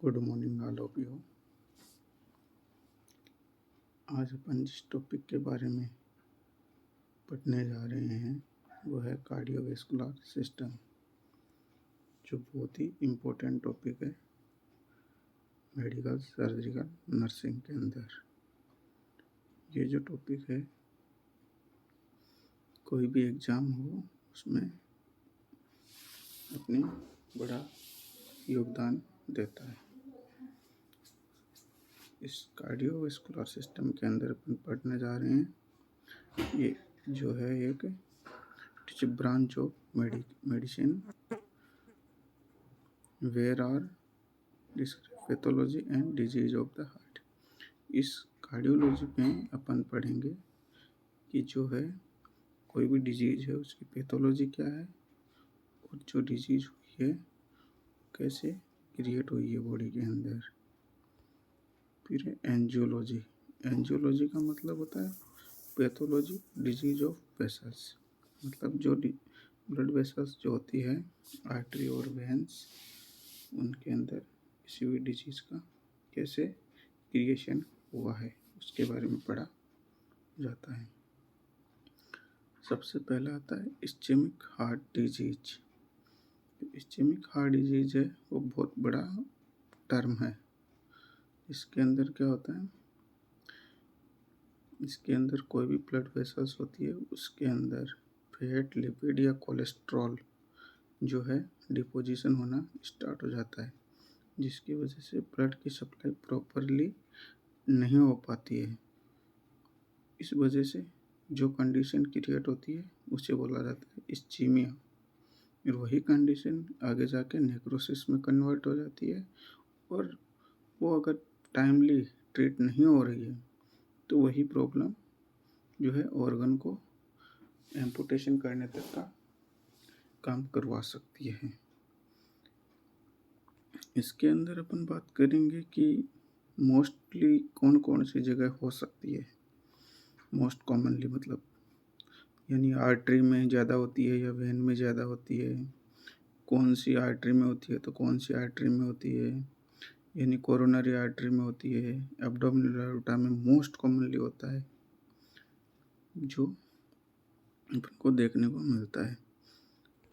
Good morning all of you. आज अपन जिस topic के बारे में पढ़ने जा रहे हैं वो है कार्डियोवैस्कुलर सिस्टम, जो बहुत ही इम्पोर्टेंट टॉपिक है मेडिकल सर्जिकल नर्सिंग के अंदर। ये जो टॉपिक है कोई भी एग्ज़ाम हो उसमें अपनी बड़ा योगदान देता है। इस कार्डियोवैस्कुलर सिस्टम के अंदर अपन पढ़ने जा रहे हैं। ये जो है एक branch of medicine where are pathology and disease of the heart. इस कार्डियोलॉजी में अपन पढ़ेंगे कि जो है कोई भी डिजीज है उसकी पैथोलॉजी क्या है और जो डिजीज हुई है कैसे क्रिएट हुई है बॉडी के अंदर। फिर एंजियोलॉजी। एंजियोलॉजी का मतलब होता है पैथोलॉजी डिजीज ऑफ वेसल्स, मतलब जो ब्लड वेसल्स जो होती है आर्टरी और वेन्स, उनके अंदर किसी भी डिजीज का कैसे क्रिएशन हुआ है उसके बारे में पढ़ा जाता है। सबसे पहला आता है ischaemic heart disease. Ischaemic heart disease है वो बहुत बड़ा टर्म है। इसके अंदर क्या होता है, इसके अंदर कोई भी ब्लड वेसल्स होती है उसके अंदर फैट, लिपिड या कोलेस्ट्रॉल जो है डिपोजिशन होना स्टार्ट हो जाता है, जिसकी वजह से ब्लड की सप्लाई प्रॉपरली नहीं हो पाती है। इस वजह से जो कंडीशन क्रिएट होती है उसे बोला जाता है इस्चीमिया। और वही कंडीशन आगे जाके नेक्रोसिस में कन्वर्ट हो जाती है और वो अगर टाइमली ट्रीट नहीं हो रही है तो वही प्रॉब्लम जो है ऑर्गन को एम्पुटेशन करने तक का काम करवा सकती है। इसके अंदर अपन बात करेंगे कि मोस्टली कौन कौन सी जगह हो सकती है। मोस्ट कॉमनली मतलब यानी आर्टरी में ज़्यादा होती है या वेन में ज़्यादा होती है, कौन सी आर्टरी में होती है तो कौन सी आर्टरी में होती है, यानी कोरोनरी आर्टरी में होती है, एब्डोमिनल एओर्टा में मोस्ट कॉमनली होता है जो अपन को देखने को मिलता है।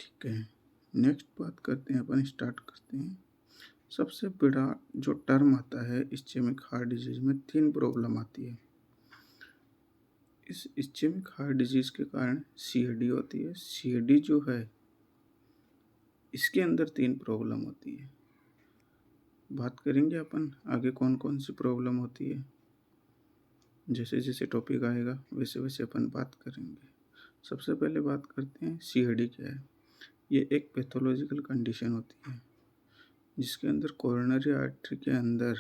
ठीक है, नेक्स्ट बात करते हैं, अपन स्टार्ट करते हैं। सबसे बड़ा जो टर्म आता है इस्चेमिक हार्ट डिजीज में 3 प्रॉब्लम आती है। इस इस्चेमिक हार्ट डिजीज के कारण सीएडी होती है। सीएडी जो है इसके अंदर 3 प्रॉब्लम होती है। बात करेंगे अपन आगे कौन कौन सी प्रॉब्लम होती है, जैसे जैसे टॉपिक आएगा वैसे वैसे अपन बात करेंगे। सबसे पहले बात करते हैं सीएडी क्या है। ये एक पैथोलॉजिकल कंडीशन होती है जिसके अंदर कोरोनरी आर्टरी के अंदर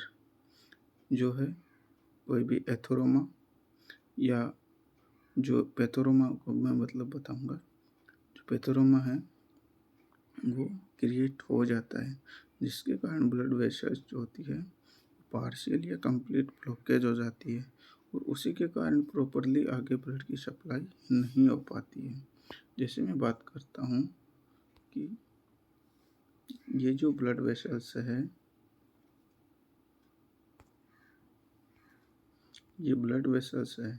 जो है कोई भी एथोरोमा या जो पैथोरोमा को मैं मतलब बताऊंगा, जो पैथोरोमा है वो क्रिएट हो जाता है जिसके कारण ब्लड वेसल्स जो होती है पार्शियल या कंप्लीट ब्लॉकेज हो जाती है और उसी के कारण प्रॉपरली आगे ब्लड की सप्लाई नहीं हो पाती है। जैसे मैं बात करता हूँ कि ये जो ब्लड वेसल्स है, ये ब्लड वेसल्स है,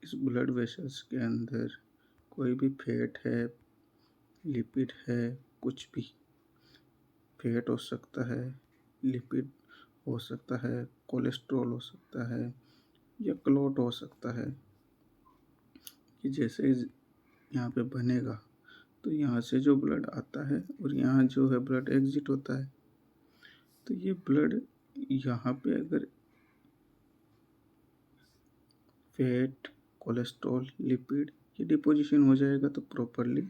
इस ब्लड वेसल्स के अंदर कोई भी फैट है, लिपिड है, कुछ भी फैट हो सकता है, लिपिड हो सकता है, कोलेस्ट्रॉल हो सकता है या क्लॉट हो सकता है कि जैसे यहाँ पे बनेगा तो यहाँ से जो ब्लड आता है और यहाँ जो है ब्लड एग्जिट होता है, तो ये ब्लड यहाँ पे अगर फैट, कोलेस्ट्रॉल, लिपिड ये डिपोजिशन हो जाएगा तो प्रॉपरली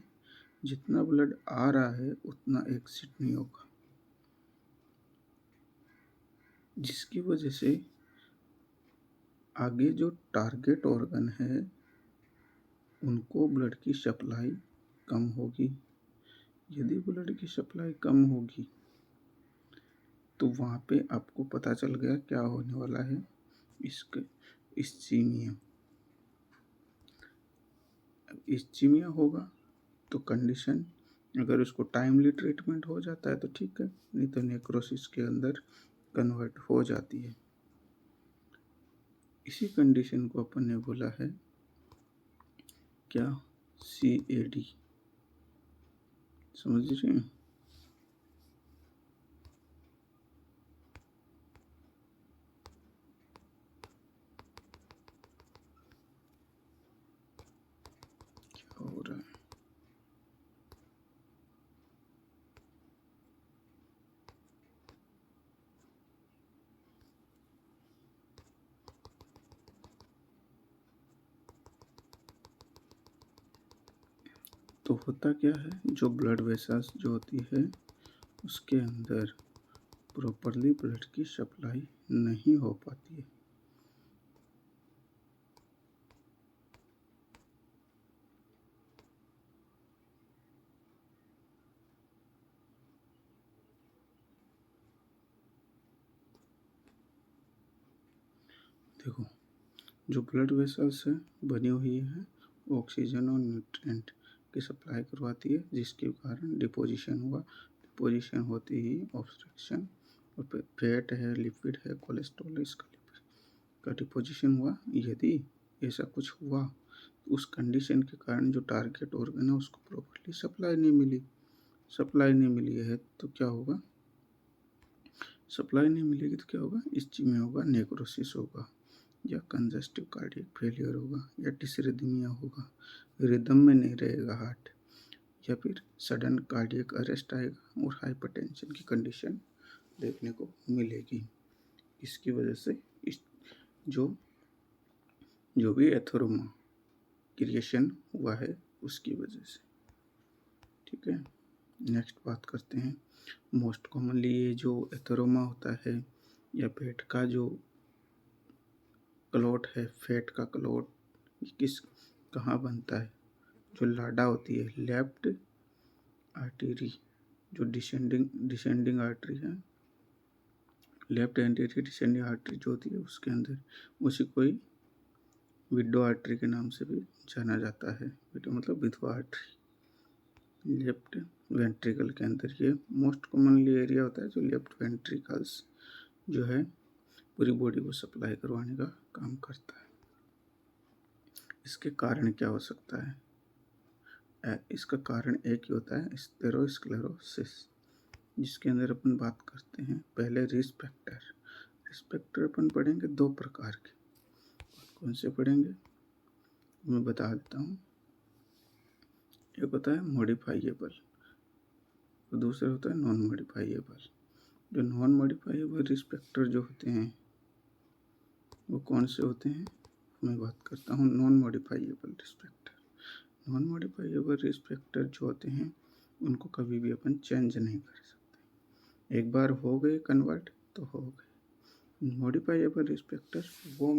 जितना ब्लड आ रहा है उतना एग्जिट नहीं होगा, जिसकी वजह से आगे जो टारगेट ऑर्गन है उनको ब्लड की सप्लाई कम होगी। यदि ब्लड की सप्लाई कम होगी तो वहाँ पे आपको पता चल गया क्या होने वाला है, इस्चीमिया। इस्चीमिया होगा तो कंडीशन अगर उसको टाइमली ट्रीटमेंट हो जाता है तो ठीक है, नहीं तो नेक्रोसिस के अंदर कन्वर्ट हो जाती है। इसी कंडीशन को अपन ने बोला है क्या, CAD। समझ रहे हैं? क्या हो रहा है? तो होता क्या है, जो ब्लड वेसल्स जो होती है उसके अंदर प्रॉपरली ब्लड की सप्लाई नहीं हो पाती है। देखो, जो ब्लड वेसल्स है बनी हुई है ऑक्सीजन और न्यूट्रिएंट की सप्लाई करवाती है, जिसके कारण डिपोजिशन हुआ। डिपोजिशन होती ही ऑब्स्ट्रक्शन, और फैट है, लिपिड है, कोलेस्ट्रॉल, इसका लिपिड का डिपोजिशन हुआ। यदि ऐसा कुछ हुआ तो उस कंडीशन के कारण जो टारगेट ऑर्गन है उसको प्रॉपरली सप्लाई नहीं मिली। सप्लाई नहीं मिली है तो क्या होगा, सप्लाई नहीं मिलेगी तो क्या होगा, इस चीज में होगा नेक्रोसिस होगा, या कंजस्टिव कार्डियक फेलियर होगा, या डिसरिथमिया होगा, रिदम में नहीं रहेगा हार्ट, या फिर सडन कार्डियक अरेस्ट आएगा और हाइपरटेंशन की कंडीशन देखने को मिलेगी। इसकी वजह से इस जो जो भी एथेरोमा क्रिएशन हुआ है उसकी वजह से। ठीक है, नेक्स्ट बात करते हैं। मोस्ट कॉमनली ये जो एथेरोमा होता है या पेट का जो क्लॉट है, फैट का क्लॉट, किस कहाँ बनता है, जो लाडा होती है, लेफ्ट आर्टरी, जो डिसेंडिंग आर्टरी है, लेफ्ट एंटीरियर डिसेंडिंग आर्टरी जो होती है उसके अंदर, उसी को ही विडो आर्टरी के नाम से भी जाना जाता है। विडो मतलब विधवा आर्टरी। लेफ्ट वेंट्रिकल के अंदर ये मोस्ट कॉमनली एरिया होता है, जो लेफ्ट वेंट्रिकल्स जो है पूरी बॉडी को सप्लाई करवाने का काम करता है। इसके कारण क्या हो सकता है, इसका कारण एक ही होता है, एथेरोस्क्लेरोसिस, जिसके अंदर अपन बात करते हैं पहले रिस्क फैक्टर। रिस्क फैक्टर अपन पढ़ेंगे दो प्रकार के। कौन से पढ़ेंगे मैं बता देता हूँ। एक होता है मॉडिफाइएबल और दूसरा होता है नॉन मॉडिफाइएबल। जो नॉन मॉडिफाइएबल रिस्क फैक्टर जो होते हैं वो कौन से होते हैं, मैं बात करता हूँ non modifiable risk factor. Non modifiable risk factor जो होते हैं उनको कभी भी अपन चेंज नहीं कर सकते। एक बार हो गए कन्वर्ट तो हो गए। मॉडिफाइएबल रिस्क फैक्टर वो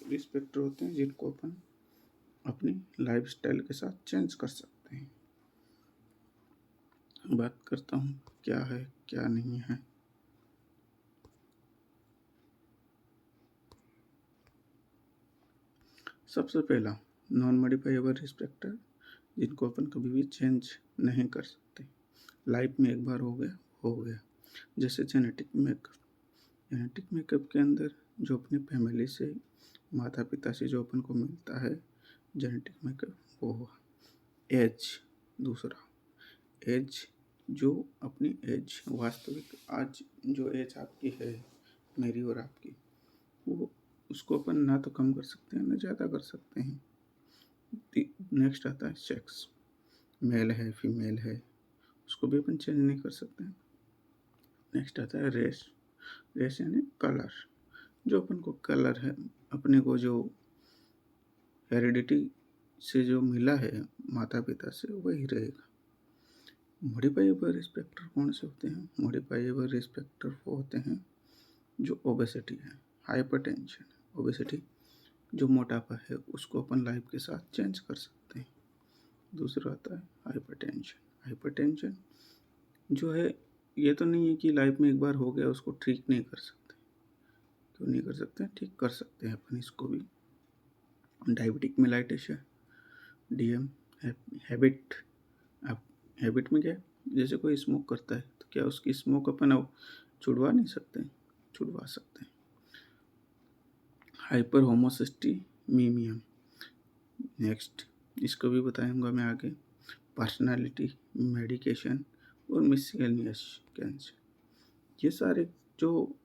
रिस्क फैक्टर होते हैं जिनको अपन अपनी लाइफस्टाइल के साथ चेंज कर सकते हैं। बात करता हूँ क्या है क्या नहीं है। सबसे पहला नॉन मॉडिफाइएबल रिस्क फैक्टर जिनको अपन कभी भी चेंज नहीं कर सकते, लाइफ में एक बार हो गया। जैसे जेनेटिक मेकअप। जेनेटिक मेकअप के अंदर जो अपने फैमिली से, माता पिता से जो अपन को मिलता है जेनेटिक मेकअप वो हुआ। एज, दूसरा एज, जो अपनी एज वास्तविक आज जो एज आपकी है, मेरी और आपकी, वो उसको अपन ना तो कम कर सकते हैं ना ज़्यादा कर सकते हैं। नेक्स्ट आता है सेक्स, मेल है फीमेल है, उसको भी अपन चेंज नहीं कर सकते हैं। नेक्स्ट आता है रेस। रेस यानी कलर, जो अपन को कलर है अपने को जो हेरिडिटी से जो मिला है माता पिता से वही रहेगा। मॉडिफाइएबल रिस्क फैक्टर कौन से होते हैं, मॉडिफाइएबल रिस्क फैक्टर वो होते हैं जो ओबेसिटी है, हाइपरटेंशन। ओबेसिटी जो मोटापा है उसको अपन लाइफ के साथ चेंज कर सकते हैं। दूसरा आता है हाइपरटेंशन। हाइपरटेंशन जो है ये तो नहीं है कि लाइफ में एक बार हो गया उसको ठीक नहीं कर सकते। क्यों नहीं कर सकते, ठीक कर सकते हैं अपन इसको भी। डायबिटिक मेलाइटिस है, DM, हैबिट अब हैबिट में क्या है, जैसे कोई स्मोक करता है तो क्या उसकी स्मोक अपन अब छुड़वा नहीं सकते? छुड़वा सकते हैं। हाइपर होमोसिस्टीमीमिया, नेक्स्ट इसको भी बताऊंगा मैं आगे। पर्सनालिटी, मेडिकेशन और मिससेलेनियस कैंसर, ये सारे जो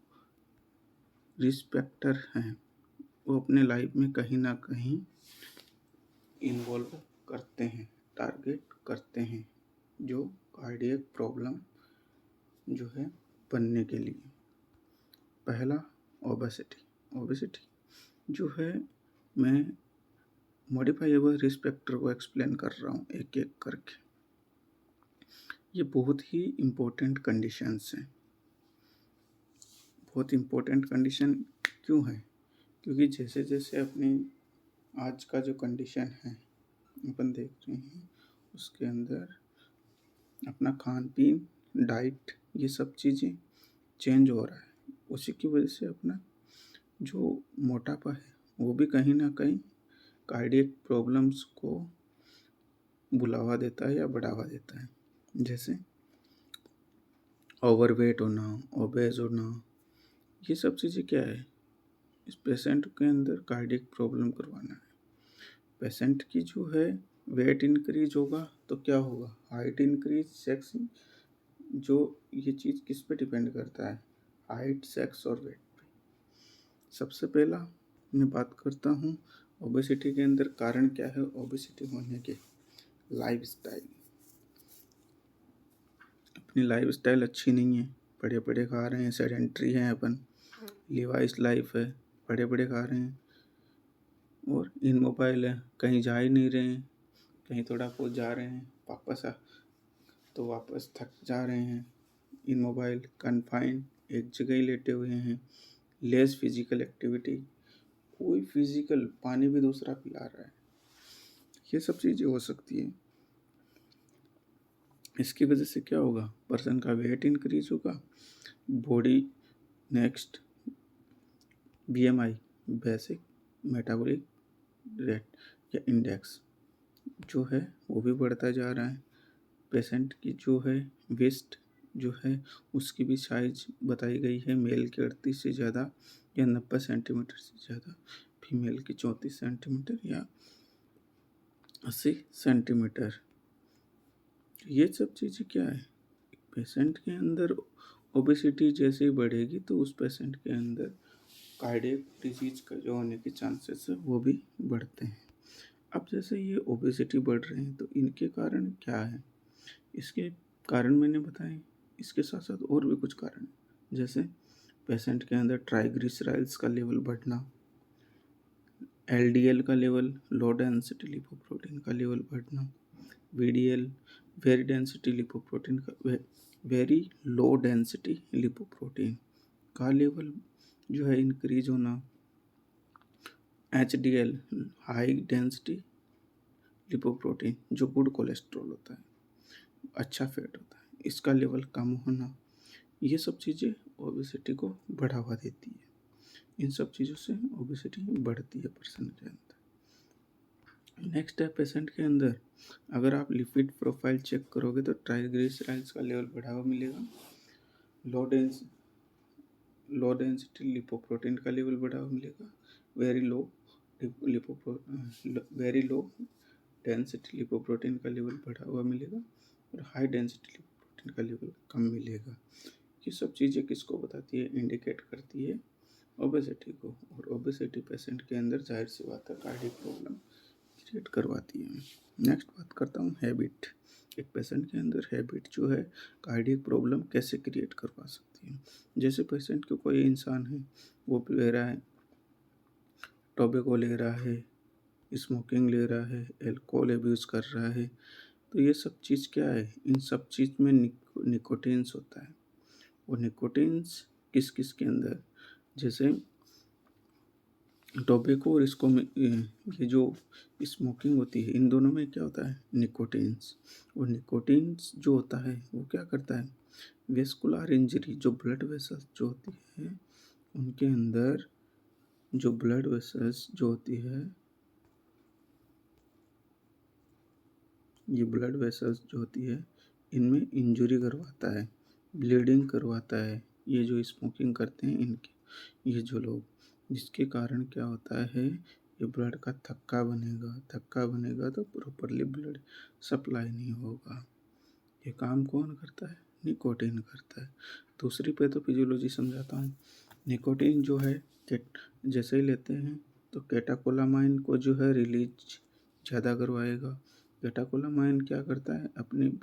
रिस्क फैक्टर हैं वो अपने लाइफ में कहीं ना कहीं इन्वॉल्व करते हैं, टारगेट करते हैं, जो कार्डियक प्रॉब्लम जो है बनने के लिए। पहला ओबेसिटी। ओबेसिटी जो है, मैं मॉडिफाइबल रिस्क फैक्टर को एक्सप्लेन कर रहा हूँ एक एक करके। ये बहुत ही इम्पोर्टेंट कंडीशंस हैं। बहुत इम्पोर्टेंट कंडीशन क्यों है? क्योंकि जैसे जैसे अपनी आज का जो कंडीशन है अपन देख रहे हैं, उसके अंदर अपना खान पीन, डाइट, ये सब चीज़ें चेंज हो रहा है। उसी की वजह से अपना जो मोटापा है वो भी कहीं ना कहीं कार्डियक प्रॉब्लम्स को बुलावा देता है या बढ़ावा देता है। जैसे ओवरवेट होना, ओबेज होना, ये सब चीज़ें क्या है, इस पेशेंट के अंदर कार्डियक प्रॉब्लम करवाना है। पेशेंट की जो है वेट इंक्रीज होगा तो क्या होगा, हाइट इंक्रीज, सेक्स, जो ये चीज़ किस पे डिपेंड करता है, हाइट, सेक्स और वेट पे। सबसे पहला मैं बात करता हूँ ओबेसिटी के अंदर कारण क्या है ओबेसिटी होने के। लाइफस्टाइल, अपनी लाइफस्टाइल अच्छी नहीं है, बड़े बड़े खा रहे हैं, सेडेंट्री हैं अपन, लिवाइस लाइफ है, बड़े बड़े खा रहे हैं और इन मोबाइल है, कहीं जा ही नहीं रहे हैं, कहीं थोड़ा बहुत जा रहे हैं, वापस थक जा रहे हैं, इन मोबाइल, कन्फाइंड, एक जगह ही लेटे हुए हैं, लेस फिजिकल एक्टिविटी, कोई फिजिकल, पानी भी दूसरा पिला रहा है, ये सब चीज़ें हो सकती है। इसकी वजह से क्या होगा, पर्सन का वेट इंक्रीज होगा, body, next BMI, basic metabolic rate या इंडेक्स जो है वो भी बढ़ता जा रहा है। पेशेंट की जो है वेस्ट जो है उसकी भी साइज बताई गई है, मेल की 38 से ज़्यादा या 90 सेंटीमीटर से ज़्यादा, फीमेल की 34 सेंटीमीटर या 80 सेंटीमीटर। ये सब चीज़ें क्या है, पेशेंट के अंदर ओबेसिटी जैसे ही बढ़ेगी तो उस पेशेंट के अंदर कार्डियक डिजीज का जो होने के चांसेस है वो भी बढ़ते हैं। अब जैसे ये ओबेसिटी बढ़ रहे हैं तो इनके कारण क्या है, इसके कारण मैंने बताए, इसके साथ साथ और भी कुछ कारण, जैसे पेशेंट के अंदर ट्राइग्लिसराइड्स का लेवल बढ़ना, LDL का लेवल, लो डेंसिटी लिपोप्रोटीन का लेवल बढ़ना, VDL, वेरी डेंसिटी लिपोप्रोटीन का, वेरी लो डेंसिटी लिपोप्रोटीन का लेवल जो है इंक्रीज होना, HDL, हाई डेंसिटी लिपोप्रोटीन, जो गुड कोलेस्ट्रॉल होता है, अच्छा फैट होता है, इसका लेवल कम होना, ये सब चीज़ें ओबेसिटी को बढ़ावा देती है। इन सब चीज़ों से ओबेसिटी बढ़ती है पर्सन के अंदर। नेक्स्ट है पेशेंट के अंदर, अगर आप लिपिड प्रोफाइल चेक करोगे तो ट्राइग्लिसराइड्स का लेवल बढ़ावा मिलेगा, लो डेंसिटी लिपोप्रोटीन का लेवल बढ़ावा मिलेगा, वेरी लो डेंसिटी लिपोप्रोटीन का लेवल बढ़ा हुआ मिलेगा और हाई डेंसिटी लिपोप्रोटीन का लेवल कम मिलेगा। ये सब चीज़ें किसको बताती है, इंडिकेट करती है ओबेसिटी को, और ओबेसिटी पेशेंट के अंदर जाहिर सी बात है कार्डियक प्रॉब्लम क्रिएट करवाती है। नेक्स्ट बात करता हूँ हैबिट। एक पेशेंट के अंदर हैबिट जो है कार्डियक प्रॉब्लम कैसे क्रिएट करवा सकती है। जैसे पेशेंट को कोई इंसान है वो ले रहा है, टोबैको ले रहा है, स्मोकिंग ले रहा है, एल्कोहल अब्यूज़ कर रहा है, तो ये सब चीज़ क्या है, इन सब चीज़ में निकोटिन्स होता है। वो निकोटिन्स किस किस के अंदर, जैसे टोबैको और इसको ये जो स्मोकिंग होती है, इन दोनों में क्या होता है, निकोटिन्स। और निकोटिन्स जो होता है वो क्या करता है, वेस्कुलर इंजरी, जो ब्लड वेसल्स जो होती है उनके अंदर, जो ब्लड वेसल्स जो होती है ये ब्लड वेसल्स जो होती है इनमें इंजरी करवाता है, ब्लीडिंग करवाता है। ये जो स्मोकिंग करते हैं इनके, ये जो लोग, जिसके कारण क्या होता है, ये ब्लड का थक्का बनेगा तो प्रॉपरली ब्लड सप्लाई नहीं होगा। ये काम कौन करता है? निकोटीन करता है। दूसरी पैथोफिजियोलॉजी समझाता हूँ। निकोटीन जो है जैसे ही लेते हैं तो कैटाकोलामाइन को जो है रिलीज ज़्यादा करवाएगा। कैटाकोलामाइन क्या करता है? अपनी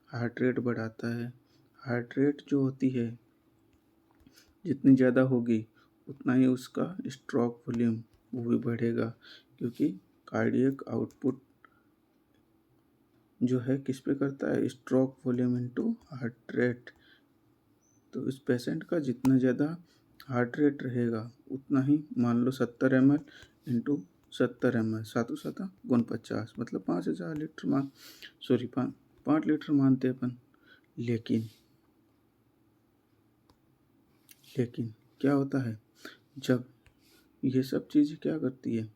हार्ट रेट बढ़ाता है। हार्ट रेट जो होती है जितनी ज़्यादा होगी उतना ही उसका स्ट्रोक वॉल्यूम वो भी बढ़ेगा, क्योंकि कार्डियक आउटपुट जो है किस पे करता है? Stroke volume into heart rate. तो इस पेशेंट का जितना ज़्यादा हार्ट रेट रहेगा उतना ही, मान लो 70 ml इंटू 70 ml, सातों साता गुण 50, मतलब 5000 लीटर सॉरी 5 लीटर मानते हैं अपन। लेकिन क्या होता है, जब ये सब चीज़ें क्या करती है,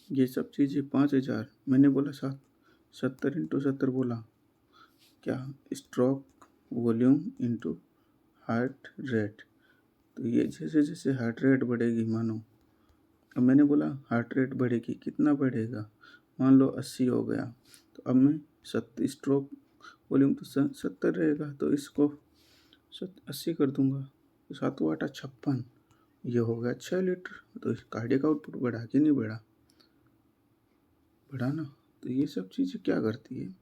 ये सब चीज़ें 5000 मैंने बोला 70 इंटू 70 बोला क्या? Stroke volume into heart rate. तो ये जैसे जैसे हार्ट रेट बढ़ेगी, मानो अब मैंने बोला हार्ट रेट बढ़ेगी, कितना बढ़ेगा? मान लो 80 हो गया, तो अब मैं 70 स्ट्रोक वॉल्यूम तो 70 रहेगा, तो इसको 80 कर दूंगा, तो 7 8 56, ये हो गया 6 लीटर। तो कार्डियक आउटपुट बढ़ा कि नहीं बढ़ा? बढ़ा ना। तो ये सब चीज़ें क्या करती है,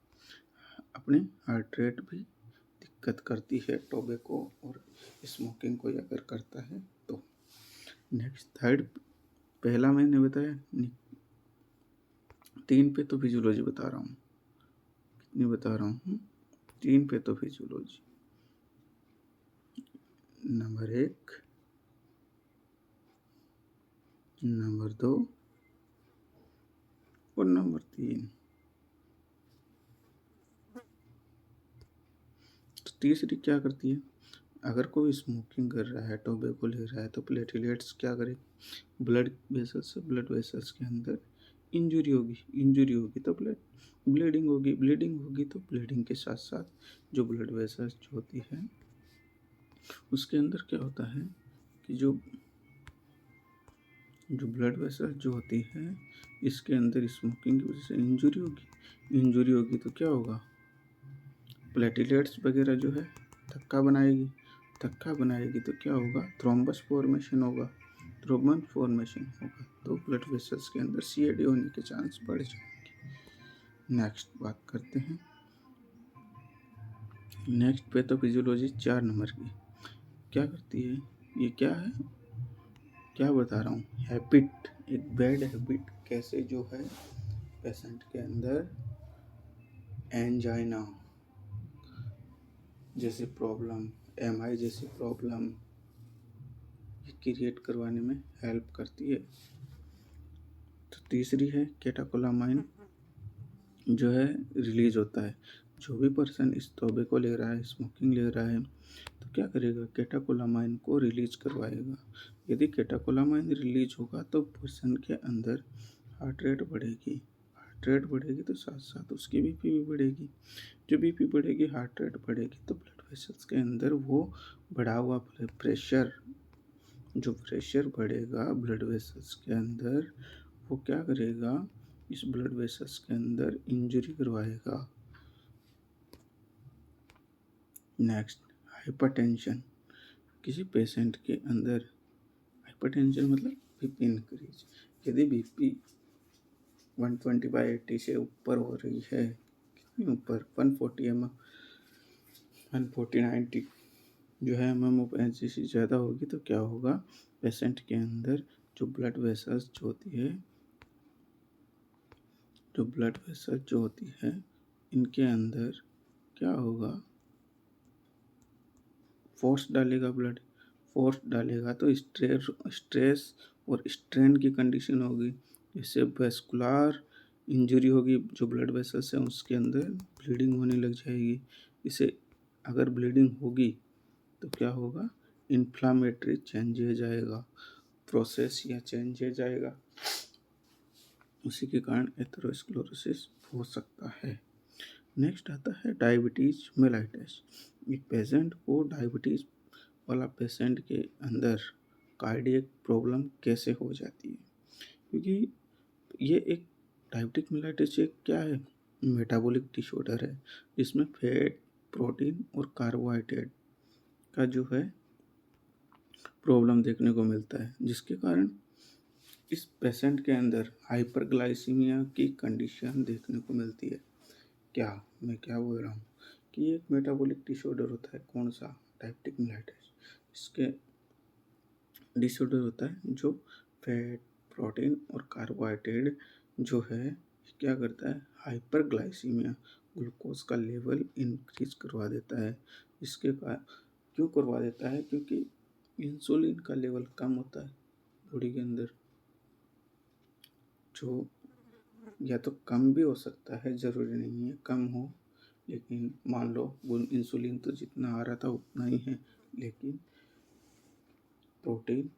अपने हार्ट रेट भी दिक्कत करती है टोबैको और स्मोकिंग को अगर करता है तो। नेक्स्ट थर्ड, पहला मैंने बताया 3 पे तो फिजियोलॉजी बता रहा हूँ, कितनी बता रहा हूँ? 3 पे तो फिजियोलॉजी। नंबर 1, नंबर 2 और नंबर 3। तो तीसरी क्या करती है, अगर कोई स्मोकिंग कर रहा है, टोबैको ले रहा है, तो प्लेटलेट्स क्या करे, ब्लड वेसल्स के अंदर इंजरी होगी तो ब्लीडिंग होगी तो ब्लीडिंग के साथ साथ जो ब्लड वेसल्स जो होती है उसके अंदर क्या होता है कि जो ब्लड वेसल जो होती है इसके अंदर स्मोकिंग की वजह से इंजरी होगी तो क्या होगा, प्लेटलेट्स वगैरह जो है थक्का बनाएगी तो क्या होगा, थ्रोम्बस फॉर्मेशन होगा, तो ब्लड वेसल्स के अंदर CAD होने के चांस बढ़ जाएंगे। नेक्स्ट बात करते हैं, नेक्स्ट पैथोफिजियोलॉजी 4 नंबर की क्या करती है, ये क्या है, क्या बता रहा हूँ, हैबिट, एक बैड हैबिट कैसे जो है पेशेंट के अंदर एंजाइना जैसे प्रॉब्लम, MI जैसी प्रॉब्लम क्रिएट करवाने में हेल्प करती है। तो तीसरी है कैटाकोलामाइन जो है रिलीज होता है। जो भी पर्सन इस टोबैको ले रहा है, स्मोकिंग ले रहा है, तो क्या करेगा, कैटाकोलामाइन को रिलीज करवाएगा। यदि कैटाकोलामाइन रिलीज होगा तो पर्सन के अंदर हार्ट रेट बढ़ेगी तो साथ साथ उसकी BP भी बढ़ेगी। जो BP बढ़ेगी, हार्ट रेट बढ़ेगी, तो ब्लड वेसल्स के अंदर वो बढ़ा हुआ प्रेशर, जो प्रेशर बढ़ेगा ब्लड वेसल्स के अंदर, वो क्या करेगा, इस ब्लड वेसल्स के अंदर इंजरी करवाएगा। Next, hypertension. किसी पेशेंट के अंदर हाइपरटेंशन मतलब BP इंक्रीज, यदि BP 120/80 से ऊपर हो रही है, कितनी ऊपर, 140/90 जो है MM/HG से ज़्यादा होगी, तो क्या होगा, पेशेंट के अंदर जो ब्लड वेसल्स जो होती है इनके अंदर क्या होगा, फोर्स डालेगा तो स्ट्रेस और स्ट्रेन की कंडीशन होगी, जिससे वेस्कुलर इंजरी होगी, जो ब्लड वेसल्स हैं उसके अंदर ब्लीडिंग होने लग जाएगी। इसे अगर ब्लीडिंग होगी तो क्या होगा, इन्फ्लामेटरी चेंज हो जाएगा, प्रोसेस या चेंज हो जाएगा। उसी के कारण एथेरोस्क्लेरोसिस हो सकता है। नेक्स्ट आता है डायबिटीज़ मेलाइटस। एक पेशेंट को डायबिटीज़ वाला पेशेंट के अंदर कार्डियक प्रॉब्लम कैसे हो जाती है, क्योंकि ये एक डायबिटिक मेलाइटिस एक क्या है, मेटाबॉलिक डिसऑर्डर है जिसमें फैट, प्रोटीन और कार्बोहाइड्रेट का जो है प्रॉब्लम देखने को मिलता है, जिसके कारण इस पेशेंट के अंदर हाइपरग्लाइसीमिया की कंडीशन देखने को मिलती है। मैं क्या बोल रहा हूँ कि ये एक मेटाबॉलिक डिसऑर्डर होता है। कौन सा? Diabetic mellitus. इसके डिसऑर्डर होता है जो फैट, प्रोटीन और कार्बोहाइड्रेट जो है क्या करता है, हाइपरग्लाइसीमिया, ग्लूकोज का लेवल इंक्रीज करवा देता है। इसके कारण क्यों करवा देता है? क्योंकि इंसुलिन का लेवल कम होता है बॉडी के अंदर, जो या तो कम भी हो सकता है, ज़रूरी नहीं है कम हो, लेकिन मान लो इंसुलिन तो जितना आ रहा था उतना ही है, लेकिन प्रोटीन,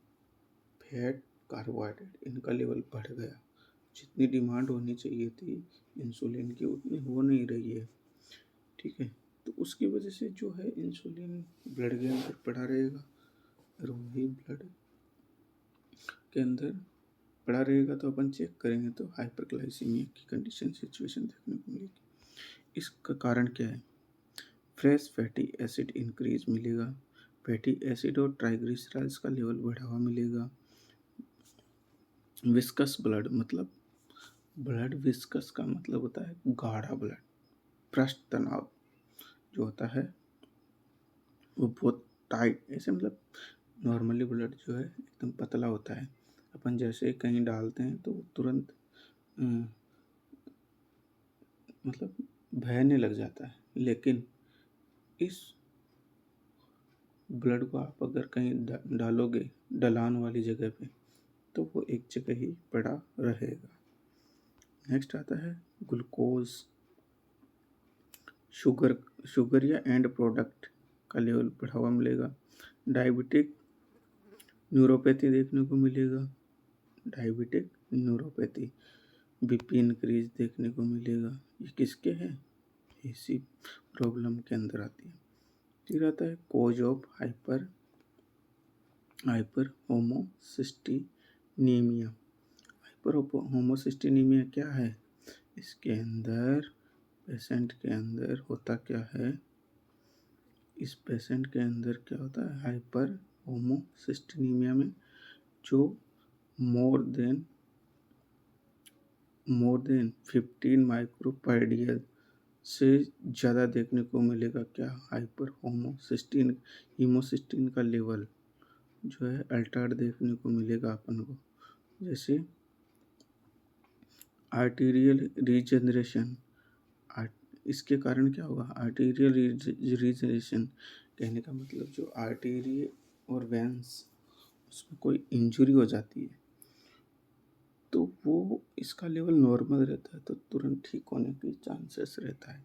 फैट, कार्बोहाइड्रेट इनका लेवल बढ़ गया। जितनी डिमांड होनी चाहिए थी इंसुलिन की उतनी हो नहीं रही है। ठीक है, तो उसकी वजह से जो है इंसुलिन ब्लड के अंदर पड़ा रहेगा, और वही ब्लड के अंदर पड़ा रहेगा तो अपन चेक करेंगे तो हाइपरग्लाइसीमिया की कंडीशन सिचुएशन देखने को मिलेगी। इसका कारण क्या है? फ्रेश फैटी एसिड इंक्रीज मिलेगा, फैटी एसिड और ट्राइग्लिसराइड्स का लेवल बढ़ा हुआ मिलेगा। विस्कस ब्लड मतलब ब्लड विस्कस का मतलब होता है गाढ़ा ब्लड। पृष्ठ तनाव जो होता है वो बहुत टाइट, ऐसे मतलब नॉर्मली ब्लड जो है एकदम पतला होता है, अपन जैसे कहीं डालते हैं तो तुरंत मतलब बहने लग जाता है, लेकिन इस ब्लड को आप अगर कहीं डालोगे ढलान वाली जगह पे तो वो एक जगह ही पड़ा रहेगा। नेक्स्ट आता है ग्लूकोज, शुगर या एंड प्रोडक्ट का लेवल बढ़ा हुआ मिलेगा। डायबिटिक न्यूरोपैथी देखने को मिलेगा, डायबिटिक न्यूरोपैथी, बीपी इंक्रीज देखने को मिलेगा। ये किसके है? इसी प्रॉब्लम के अंदर आती है। फिर आता है कोज ऑफ हाइपर होमोसिस्टिनीमिया। हाइपर होमोसिस्टिनीमिया क्या है? इसके अंदर पेशेंट के अंदर होता क्या है, इस पेशेंट के अंदर क्या होता है, हाइपर होमोसिस्टिनीमिया में जो मोर देन 15 माइक्रोपाइडियल से ज़्यादा देखने को मिलेगा। क्या? हाइपर होमोसिस्टिन, हीमोसिस्टिन का लेवल जो है अल्टर्ड देखने को मिलेगा अपन को। जैसे आर्टीरियल रीजनरेशन, इसके कारण क्या होगा? आर्टीरियल रीजनरेशन कहने का मतलब जो आर्टेरी और वेंस उसमें कोई इंजरी हो जाती है तो वो इसका लेवल नॉर्मल रहता है तो तुरंत ठीक होने की चांसेस रहता है,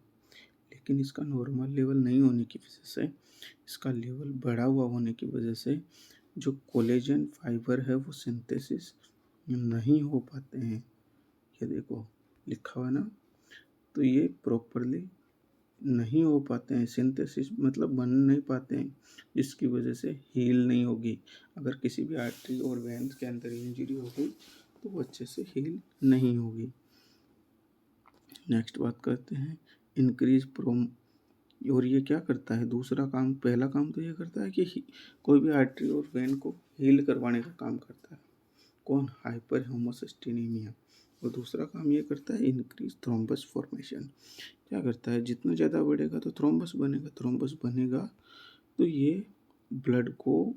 लेकिन इसका नॉर्मल लेवल नहीं होने की वजह से, इसका लेवल बढ़ा हुआ होने की वजह से जो कोलेजन फाइबर है वो सिंथेसिस नहीं हो पाते हैं। ये देखो लिखा हुआ ना, तो ये प्रॉपरली नहीं हो पाते हैं, सिंथेसिस मतलब बन नहीं पाते हैं, जिसकी वजह से हील नहीं होगी। अगर किसी भी आर्टरी और वेन्स के अंदर इंजरी हो गई तो वो अच्छे से हील नहीं होगी। नेक्स्ट बात करते हैं इंक्रीज प्रोम, और ये क्या करता है? दूसरा काम, पहला काम तो ये करता है कि कोई भी आर्टरी और वेन को हील करवाने का काम करता है। कौन? हाइपर होमोसिस्टिनीमिया। और दूसरा काम ये करता है इंक्रीज थ्रोम्बस फॉर्मेशन। क्या करता है? जितना ज़्यादा बढ़ेगा तो थ्रोम्बस बनेगा, थ्रोम्बस बनेगा तो ये ब्लड को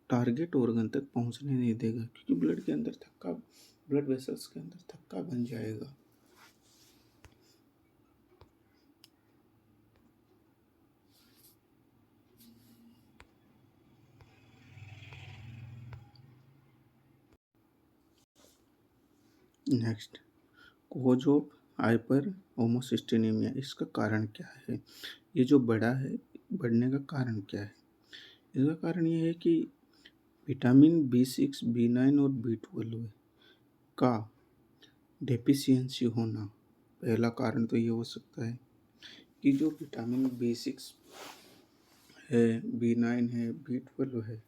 टारगेट ऑर्गन तक पहुंचने नहीं देगा, क्योंकि ब्लड के अंदर थक्का, ब्लड वेसल्स के अंदर थक्का बन जाएगा। नेक्स्ट कोज ऑफ हाइपर होमोसिस्टिनीमिया, इसका कारण क्या है? ये जो बड़ा है, बढ़ने का कारण क्या है? इसका कारण ये है कि विटामिन B6, B9 और B12 का डेफिशिएंसी होना, पहला कारण तो ये हो सकता है कि जो विटामिन B6 है, B9 है, B12 है,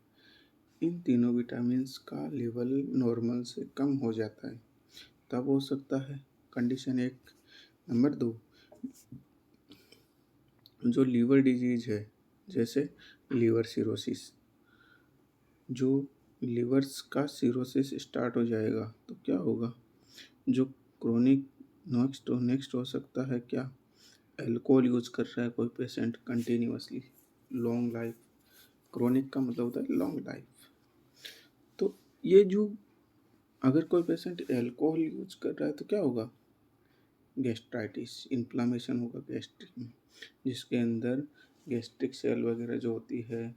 इन तीनों विटामिन्स का लेवल नॉर्मल से कम हो जाता है, तब हो सकता है। कंडीशन एक। नंबर 2, जो लीवर डिजीज है, जैसे लीवर सिरोसिस, जो लीवर्स का सिरोसिस स्टार्ट हो जाएगा तो क्या होगा, जो क्रोनिक, नेक्स्ट हो सकता है क्या, अल्कोहल यूज कर रहा है कोई patient continuously, long life, chronic का मतलब होता है लॉन्ग लाइफ। तो ये जो, अगर कोई पेशेंट अल्कोहल यूज कर रहा है तो क्या होगा, गैस्ट्राइटिस, इन्फ्लामेशन होगा गैस्ट्रिक में, जिसके अंदर गैस्ट्रिक सेल वगैरह जो होती है,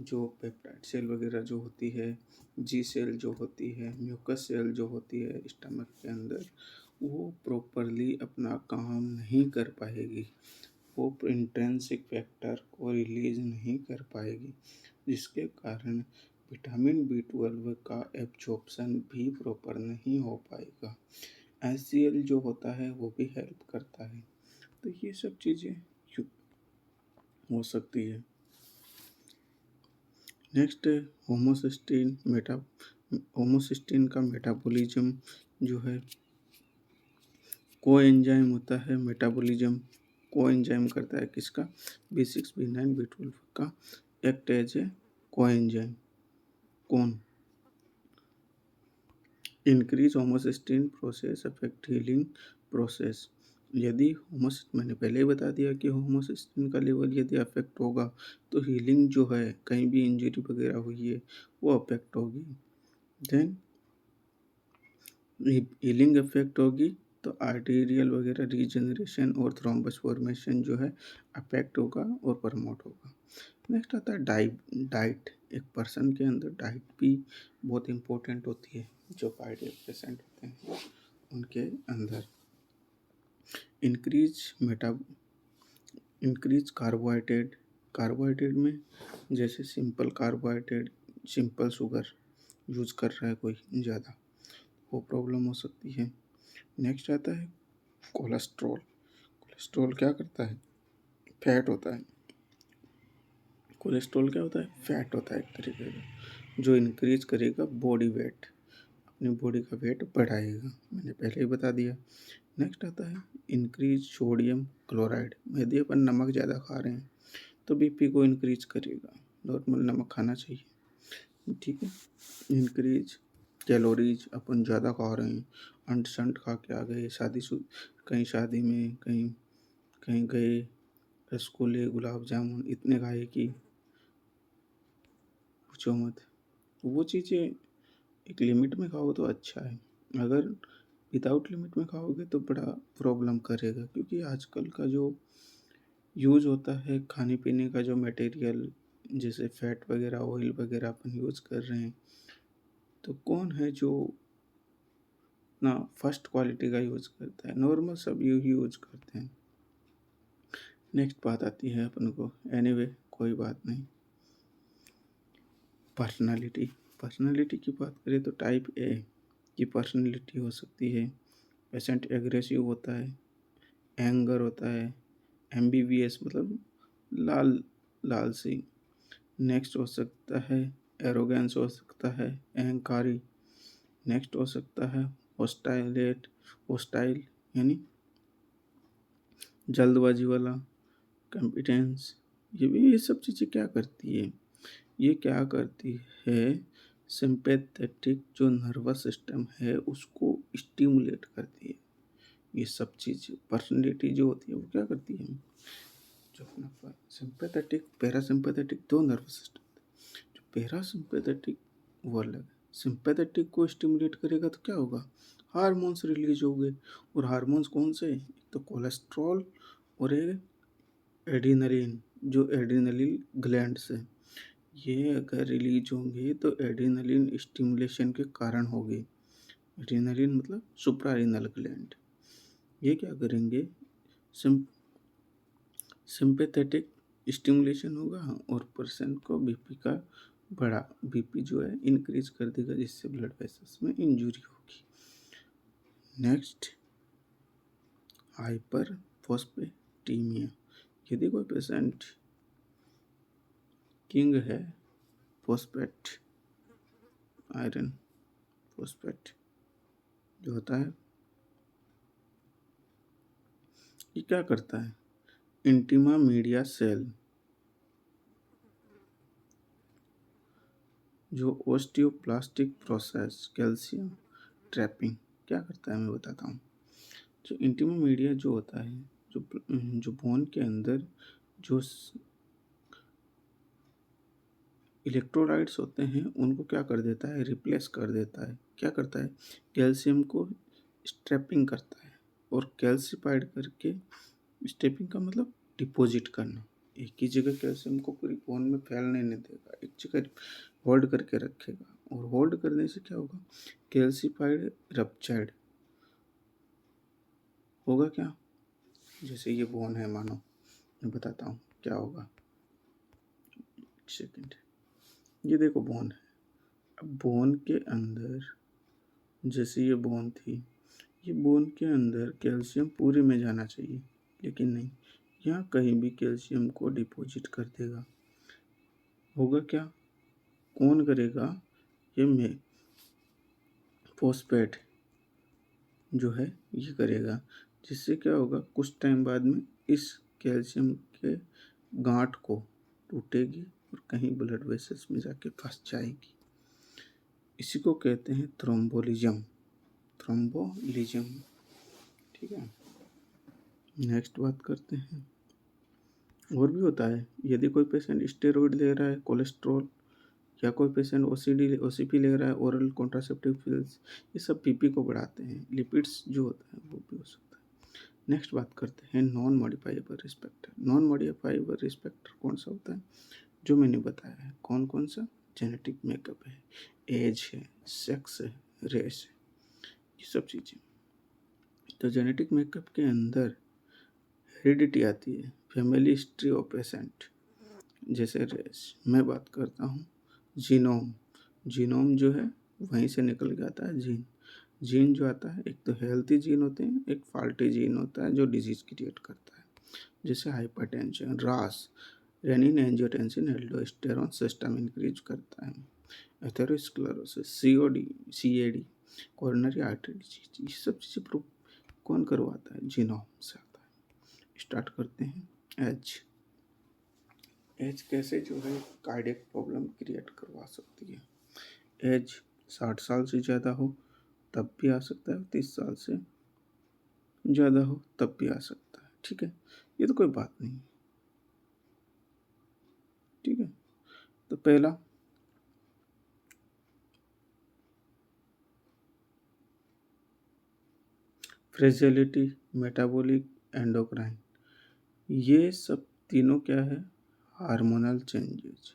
जो पेप्टाइड सेल वगैरह जो होती है, जी सेल जो होती है, म्यूकस सेल जो होती है स्टमक के अंदर, वो प्रॉपरली अपना काम नहीं कर पाएगी, वो इंट्रिंसिक फैक्टर को रिलीज नहीं कर पाएगी, जिसके कारण विटामिन B12 का एब्जॉर्प्शन भी प्रॉपर नहीं हो पाएगा। HCl जो होता है वो भी हेल्प करता है। तो ये सब चीज़ें हो सकती है। नेक्स्ट है होमोसिस्टीन का मेटाबॉलिज्म जो है, कोएंजाइम होता है, मेटाबॉलिज्म कोएंजाइम करता है किसका, B6 B9 B12 का, एक्ट एज ए कोएंजाइम। कौन, increase homocysteine process affect healing process. यदि मैंने पहले ही बता दिया कि होमोसिस्टीन का लेवल यदि अफेक्ट होगा तो हीलिंग जो है, कहीं भी इंजरी वगैरह हुई है वो अफेक्ट होगी। देन हीलिंग अफेक्ट होगी तो आर्टेरियल वगैरह रीजनरेशन और थ्रोम्बस फॉर्मेशन जो है अफेक्ट होगा और प्रमोट होगा। नेक्स्ट आता है डाइट। एक पर्सन के अंदर डाइट भी बहुत इम्पोर्टेंट होती है। जो कार्डियक पेशेंट होते हैं उनके अंदर इंक्रीज कार्बोहाइड्रेट में, जैसे simple carbohydrate, simple sugar use कर रहा है कोई ज़्यादा, वो प्रॉब्लम हो सकती है। नेक्स्ट आता है कोलेस्ट्रॉल क्या करता है, फैट होता है। कोलेस्ट्रॉल क्या होता है, फैट होता है एक तरीके का, जो इंक्रीज करेगा बॉडी वेट, अपनी बॉडी का वेट बढ़ाएगा, मैंने पहले ही बता दिया। नेक्स्ट आता है इंक्रीज सोडियम क्लोराइड। यदि अपन नमक ज़्यादा खा रहे हैं तो बीपी को इंक्रीज करेगा, नॉर्मल नमक खाना चाहिए, ठीक है। इंक्रीज कैलोरीज, अपन ज़्यादा खा रहे हैं, अंट शंट खा के आ गए, कहीं शादी में, कहीं कहीं गए, रसगुल्ले गुलाब जामुन इतने खाए कि पूछो मत। वो चीज़ें एक लिमिट में खाओ तो अच्छा है, अगर विदाउट लिमिट में खाओगे तो बड़ा प्रॉब्लम करेगा, क्योंकि आजकल का जो यूज़ होता है खाने पीने का, जो मटेरियल जैसे फैट वगैरह, ऑयल वगैरह अपन यूज़ कर रहे हैं, तो कौन है जो ना फर्स्ट क्वालिटी का यूज़ करता है, नॉर्मल सब यूज़ करते हैं। नेक्स्ट बात आती है अपन को, एनीवे कोई बात नहीं। पर्सनालिटी की बात करें तो टाइप ए की पर्सनालिटी हो सकती है। पेशेंट एग्रेसिव होता है, एंगर होता है, MBBS मतलब लालसी। नेक्स्ट हो सकता है एरोगेंस, हो सकता है अहंकारी। नेक्स्ट हो सकता है होस्टाइल यानी जल्दबाजी वाला, कॉम्पिटेंस। ये सब चीज़ें क्या करती है, ये क्या करती है, सिंपैथेटिक जो नर्वस सिस्टम है उसको स्टिमुलेट करती है। ये सब चीज़ पर्सनैलिटी जो होती है वो क्या करती है, जो अपना सिंपैथेटिक पैरासिम्पैथेटिक दो नर्वस सिस्टम, जो पैरासिम्पैथेटिक वो अलग है, सिंपैथेटिक को स्टिमुलेट करेगा तो क्या होगा, हार्मोन्स रिलीज होंगे। और हार्मोन्स कौन से, एक तो कोलेस्ट्रॉल और एक एड्रीनलिन, जो एड्रीनलिन ग्लैंड से, ये अगर रिलीज होंगे तो एड्रीनलिन स्टिमुलेशन के कारण होगी। एड्रीनलिन मतलब सुप्रारीनल ग्लैंड, ये क्या करेंगे, सिंपैथेटिक स्टिमुलेशन होगा और पर्सन को बीपी जो है इंक्रीज कर देगा, जिससे ब्लड वेसल्स में इंजरी होगी। Next, hyperphosphatemia. यदि कोई पेशेंट किंग है फॉस्फेट, आयरन फॉस्फेट जो होता है, ये क्या करता है, इंटीमा मीडिया सेल जो ओस्टियोब्लास्टिक प्रोसेस कैल्शियम ट्रैपिंग क्या करता है मैं बताता हूँ। जो इंटीमा मीडिया जो होता है, जो बोन के अंदर जो इलेक्ट्रोलाइट्स होते हैं उनको क्या कर देता है, रिप्लेस कर देता है। क्या करता है, कैल्शियम को स्ट्रैपिंग करता है और कैल्सिफाइड करके, स्ट्रैपिंग का मतलब डिपॉजिट करना, एक ही जगह कैल्शियम को पूरी बोन में फैलने नहीं देगा, एक जगह होल्ड करके रखेगा। और होल्ड करने से क्या होगा, कैल्सिफाइड रप्चर्ड होगा। क्या, जैसे ये बोन है मानो, मैं बताता हूँ क्या होगा, सेकेंड। ये देखो बोन है, अब बोन के अंदर, जैसे ये बोन थी, ये बोन के अंदर कैल्शियम पूरे में जाना चाहिए, लेकिन नहीं, यहाँ कहीं भी कैल्शियम को डिपॉजिट कर देगा। होगा क्या, कौन करेगा, ये में फॉस्फेट जो है ये करेगा, जिससे क्या होगा, कुछ टाइम बाद में इस कैल्शियम के गांठ को टूटेगी और कहीं ब्लड वेसल्स में जाके फंस जाएगी। इसी को कहते हैं थ्रोम्बोलिज्म, थ्रोम्बोलिज्म। ठीक है, नेक्स्ट बात करते हैं। और भी होता है, यदि कोई पेशेंट स्टेरॉइड ले रहा है, कोलेस्ट्रॉल, या कोई पेशेंट ओसीपी ले रहा है, ओरल कॉन्ट्रासेप्टिव पिल्स, ये सब पीपी को बढ़ाते हैं। लिपिड्स जो होता है वो भी हो सकता है। नेक्स्ट बात करते हैं नॉन मॉडिफाइबल रिस्पेक्टर। नॉन मॉडिफाइबल रिस्पेक्टर कौन सा होता है, जो मैंने बताया है, कौन कौन सा, जेनेटिक मेकअप है, एज है, सेक्स है, रेस है, ये सब चीज़ें। तो जेनेटिक मेकअप के अंदर हेरिडिटी आती है, फैमिली हिस्ट्री ऑफ पेशेंट, जैसे रेस। मैं बात करता हूँ जीनोम। जीनोम जो है वहीं से निकल के आता है जीन। जीन जो आता है, एक तो हेल्थी जीन होते हैं, एक फॉल्टी जीन होता है जो डिजीज क्रिएट करता है, जैसे हाइपरटेंशन, रास, renin angiotensin aldosterone system increase करता है, atherosclerosis, CAD, coronary artery disease, ये सब चीज़ें कौन करवाता है, जीनोम से आता है। स्टार्ट करते हैं एज। एज कैसे जो है कार्डियक प्रॉब्लम क्रिएट करवा सकती है। एज 60 साल से ज़्यादा हो तब भी आ सकता है, 30 साल से ज़्यादा हो तब भी आ सकता है। ठीक है, ये तो कोई बात नहीं। ठीक है, तो पहला, फ्रेजिलिटी, मेटाबॉलिक, एंडोक्राइन, ये सब तीनों क्या है, हार्मोनल चेंजेस।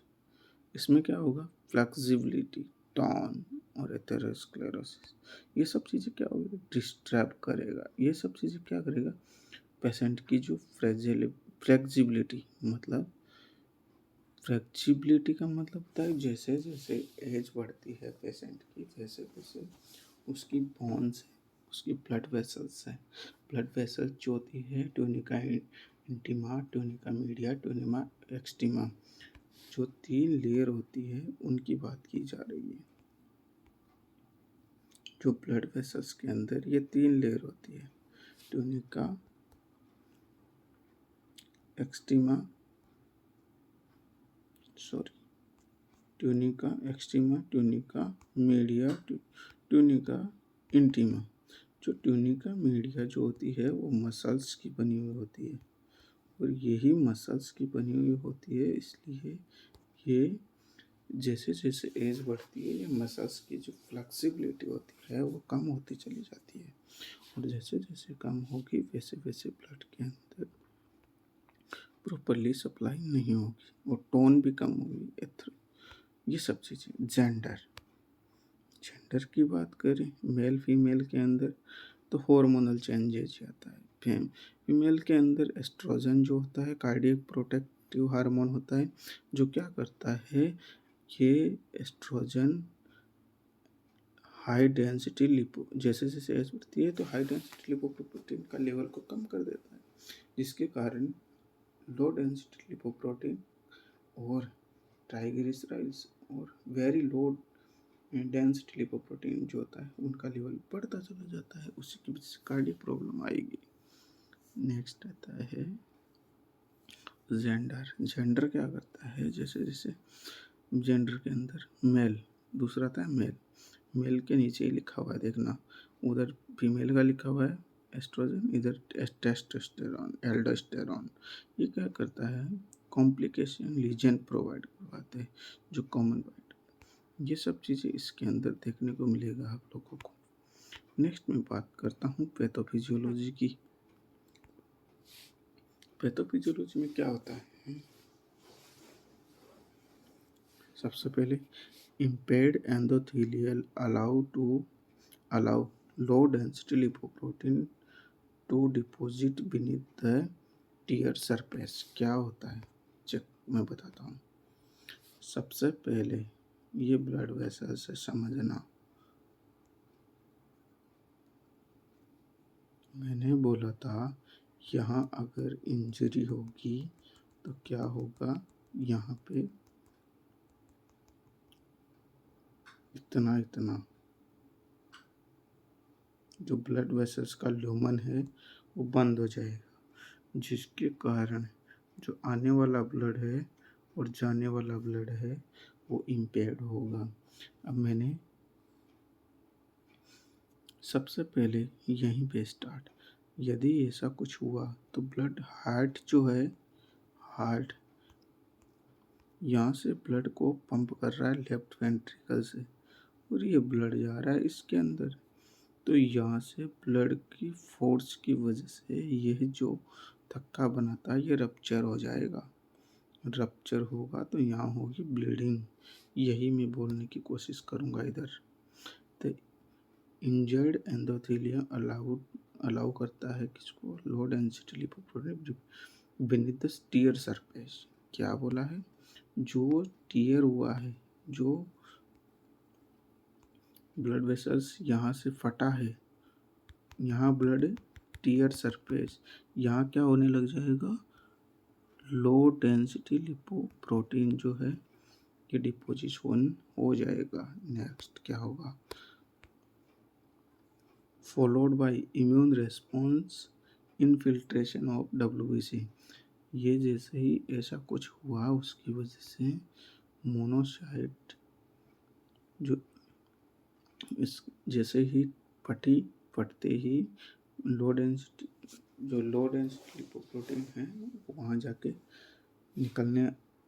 इसमें क्या होगा, फ्लेक्सिबिलिटी, टॉन और एथेरोस्क्लेरोसिस, ये सब चीज़ें क्या होगी, डिस्टर्ब करेगा। ये सब चीज़ें क्या करेगा, पेशेंट की जो फ्लेक्सिबिलिटी, मतलब फ्लेक्सिबिलिटी का मतलब होता है जैसे जैसे एज बढ़ती है पेशेंट की, वैसे वैसे उसकी बोन्स, उसकी ब्लड वेसल्स है, ब्लड वेसल्स जो होती है ट्यूनिका इंटीमा, ट्यूनिका मीडिया, ट्यूनिमा एक्सटीमा, जो 3 लेयर होती है उनकी बात की जा रही है। जो ब्लड वेसल्स के अंदर ये 3 लेयर होती है, tunica externa, tunica externa, tunica media, tunica intima. जो ट्यूनिका मीडिया जो होती है वो मसल्स की बनी हुई होती है, और यही मसल्स की बनी हुई होती है, इसलिए ये जैसे जैसे एज बढ़ती है ये मसल्स की जो फ्लेक्सिबिलिटी होती है वो कम होती चली जाती है, और जैसे जैसे कम होगी वैसे वैसे ब्लड के अंदर प्रॉपरली सप्लाई नहीं होगी और टोन भी कम होगी। ये सब चीज़ें। जेंडर, जेंडर की बात करें मेल फीमेल के अंदर, तो हार्मोनल चेंजेज आता है। फीमेल के अंदर एस्ट्रोजन जो होता है कार्डियक प्रोटेक्टिव हार्मोन होता है, जो क्या करता है, ये एस्ट्रोजन हाई डेंसिटी लिपो जैसे जैसे एज बढ़ती है तो हाई डेंसिटी लिपोप्रोटीन का लेवल को कम कर देता है, जिसके कारण लो डेंसिटी लिपोप्रोटीन और ट्राइग्लिसराइड्स और वेरी लो डेंसिटी लिपोप्रोटीन जो होता है उनका लेवल बढ़ता चला जाता है, उसी की वजह से कार्डियक प्रॉब्लम आएगी। नेक्स्ट आता है जेंडर। जेंडर क्या करता है, जैसे जैसे जेंडर के अंदर मेल, दूसरा आता है मेल। मेल के नीचे ही लिखा हुआ है, देखना उधर फीमेल का लिखा हुआ है एस्ट्रोजन, इधर टेस्टोस्टेरॉन एल्डोस्टेरॉन। ये क्या करता है, कॉम्प्लिकेशन लीजन प्रोवाइड करवाते हैं जो कॉमन पार्ट। ये सब चीज़ें इसके अंदर देखने को मिलेगा आप लोगों को। नेक्स्ट मैं बात करता हूँ पैथोफिजियोलॉजी की। पैथोफिजियोलॉजी में क्या होता है, सबसे पहले impaired endothelial allow low density lipoprotein to deposit beneath the tear surface। क्या होता है चेक मैं बताता हूँ। सबसे पहले ये ब्लड वेसल से समझना, मैंने बोला था यहाँ अगर इंजरी होगी तो क्या होगा, यहाँ पे इतना इतना जो ब्लड वेसल्स का ल्यूमन है वो बंद हो जाएगा, जिसके कारण जो आने वाला ब्लड है और जाने वाला ब्लड है वो इम्पेयर्ड होगा। अब मैंने सबसे पहले यहीं पे स्टार्ट, यदि ऐसा कुछ हुआ तो ब्लड हार्ट जो है, हार्ट यहाँ से ब्लड को पंप कर रहा है लेफ्ट वेंट्रिकल से, और ये ब्लड जा रहा है इसके अंदर, तो यहाँ से ब्लड की फोर्स की वजह से यह जो थक्का बनाता है ये रप्चर हो जाएगा। रप्चर होगा तो यहाँ होगी ब्लीडिंग, यही मैं बोलने की कोशिश करूँगा इधर। तो इंजर्ड एंडोथेलियम अलाउ करता है किसको, low density lipoprotein beneath the tear surface. क्या बोला है, जो टीयर हुआ है, जो ब्लड वेसल्स यहाँ से फटा है, यहाँ ब्लड टीयर सरफेस, यहाँ क्या होने लग जाएगा, लो डेंसिटी लिपोप्रोटीन जो है ये डिपोजिशन हो जाएगा। नेक्स्ट क्या होगा, followed by immune response infiltration of WBC। ये जैसे ही ऐसा कुछ हुआ उसकी वजह से मोनोसाइट जो इस जैसे ही फटते ही लो डेंसिटी लिपोप्रोटीन है वहाँ जाके निकलने,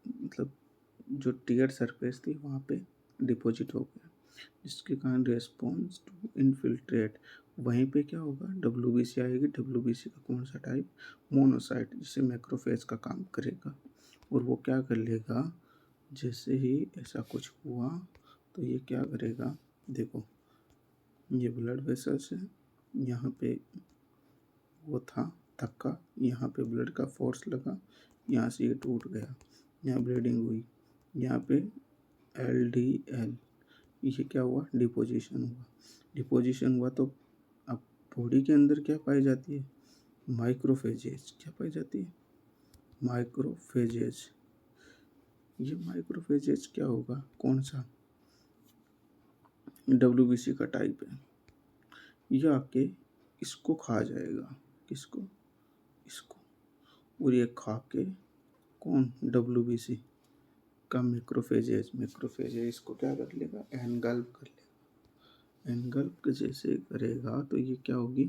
मतलब जो टीयर सरफेस थी वहाँ पे डिपॉजिट हो गया, जिसके कारण रेस्पॉन्स टू इनफिल्ट्रेट, वहीं पे क्या होगा, WBC आएगी। WBC का कौन सा टाइप, मोनोसाइट, जिससे मैक्रोफेज का काम करेगा, और वो क्या कर लेगा, जैसे ही ऐसा कुछ हुआ तो ये क्या करेगा, देखो ये ब्लड वेसल्स है, यहाँ पे वो था धक्का, यहाँ पे ब्लड का फोर्स लगा, यहाँ से ये टूट गया, यहाँ ब्लीडिंग हुई, यहाँ पे LDL, ये क्या हुआ, डिपोजिशन हुआ। डिपोजिशन हुआ तो अब बॉडी के अंदर क्या पाई जाती है, माइक्रोफेजेज। क्या पाई जाती है, माइक्रोफेजेज। ये माइक्रोफेजेज क्या होगा, कौन सा, WBC का टाइप है। यह आके इसको खा जाएगा, किसको, इसको, और ये खा के कौन, WBC का मैक्रोफेजेज इसको क्या कर लेगा, एनगल्फ कर लेगा। एनगल्फ जैसे करेगा तो ये क्या होगी,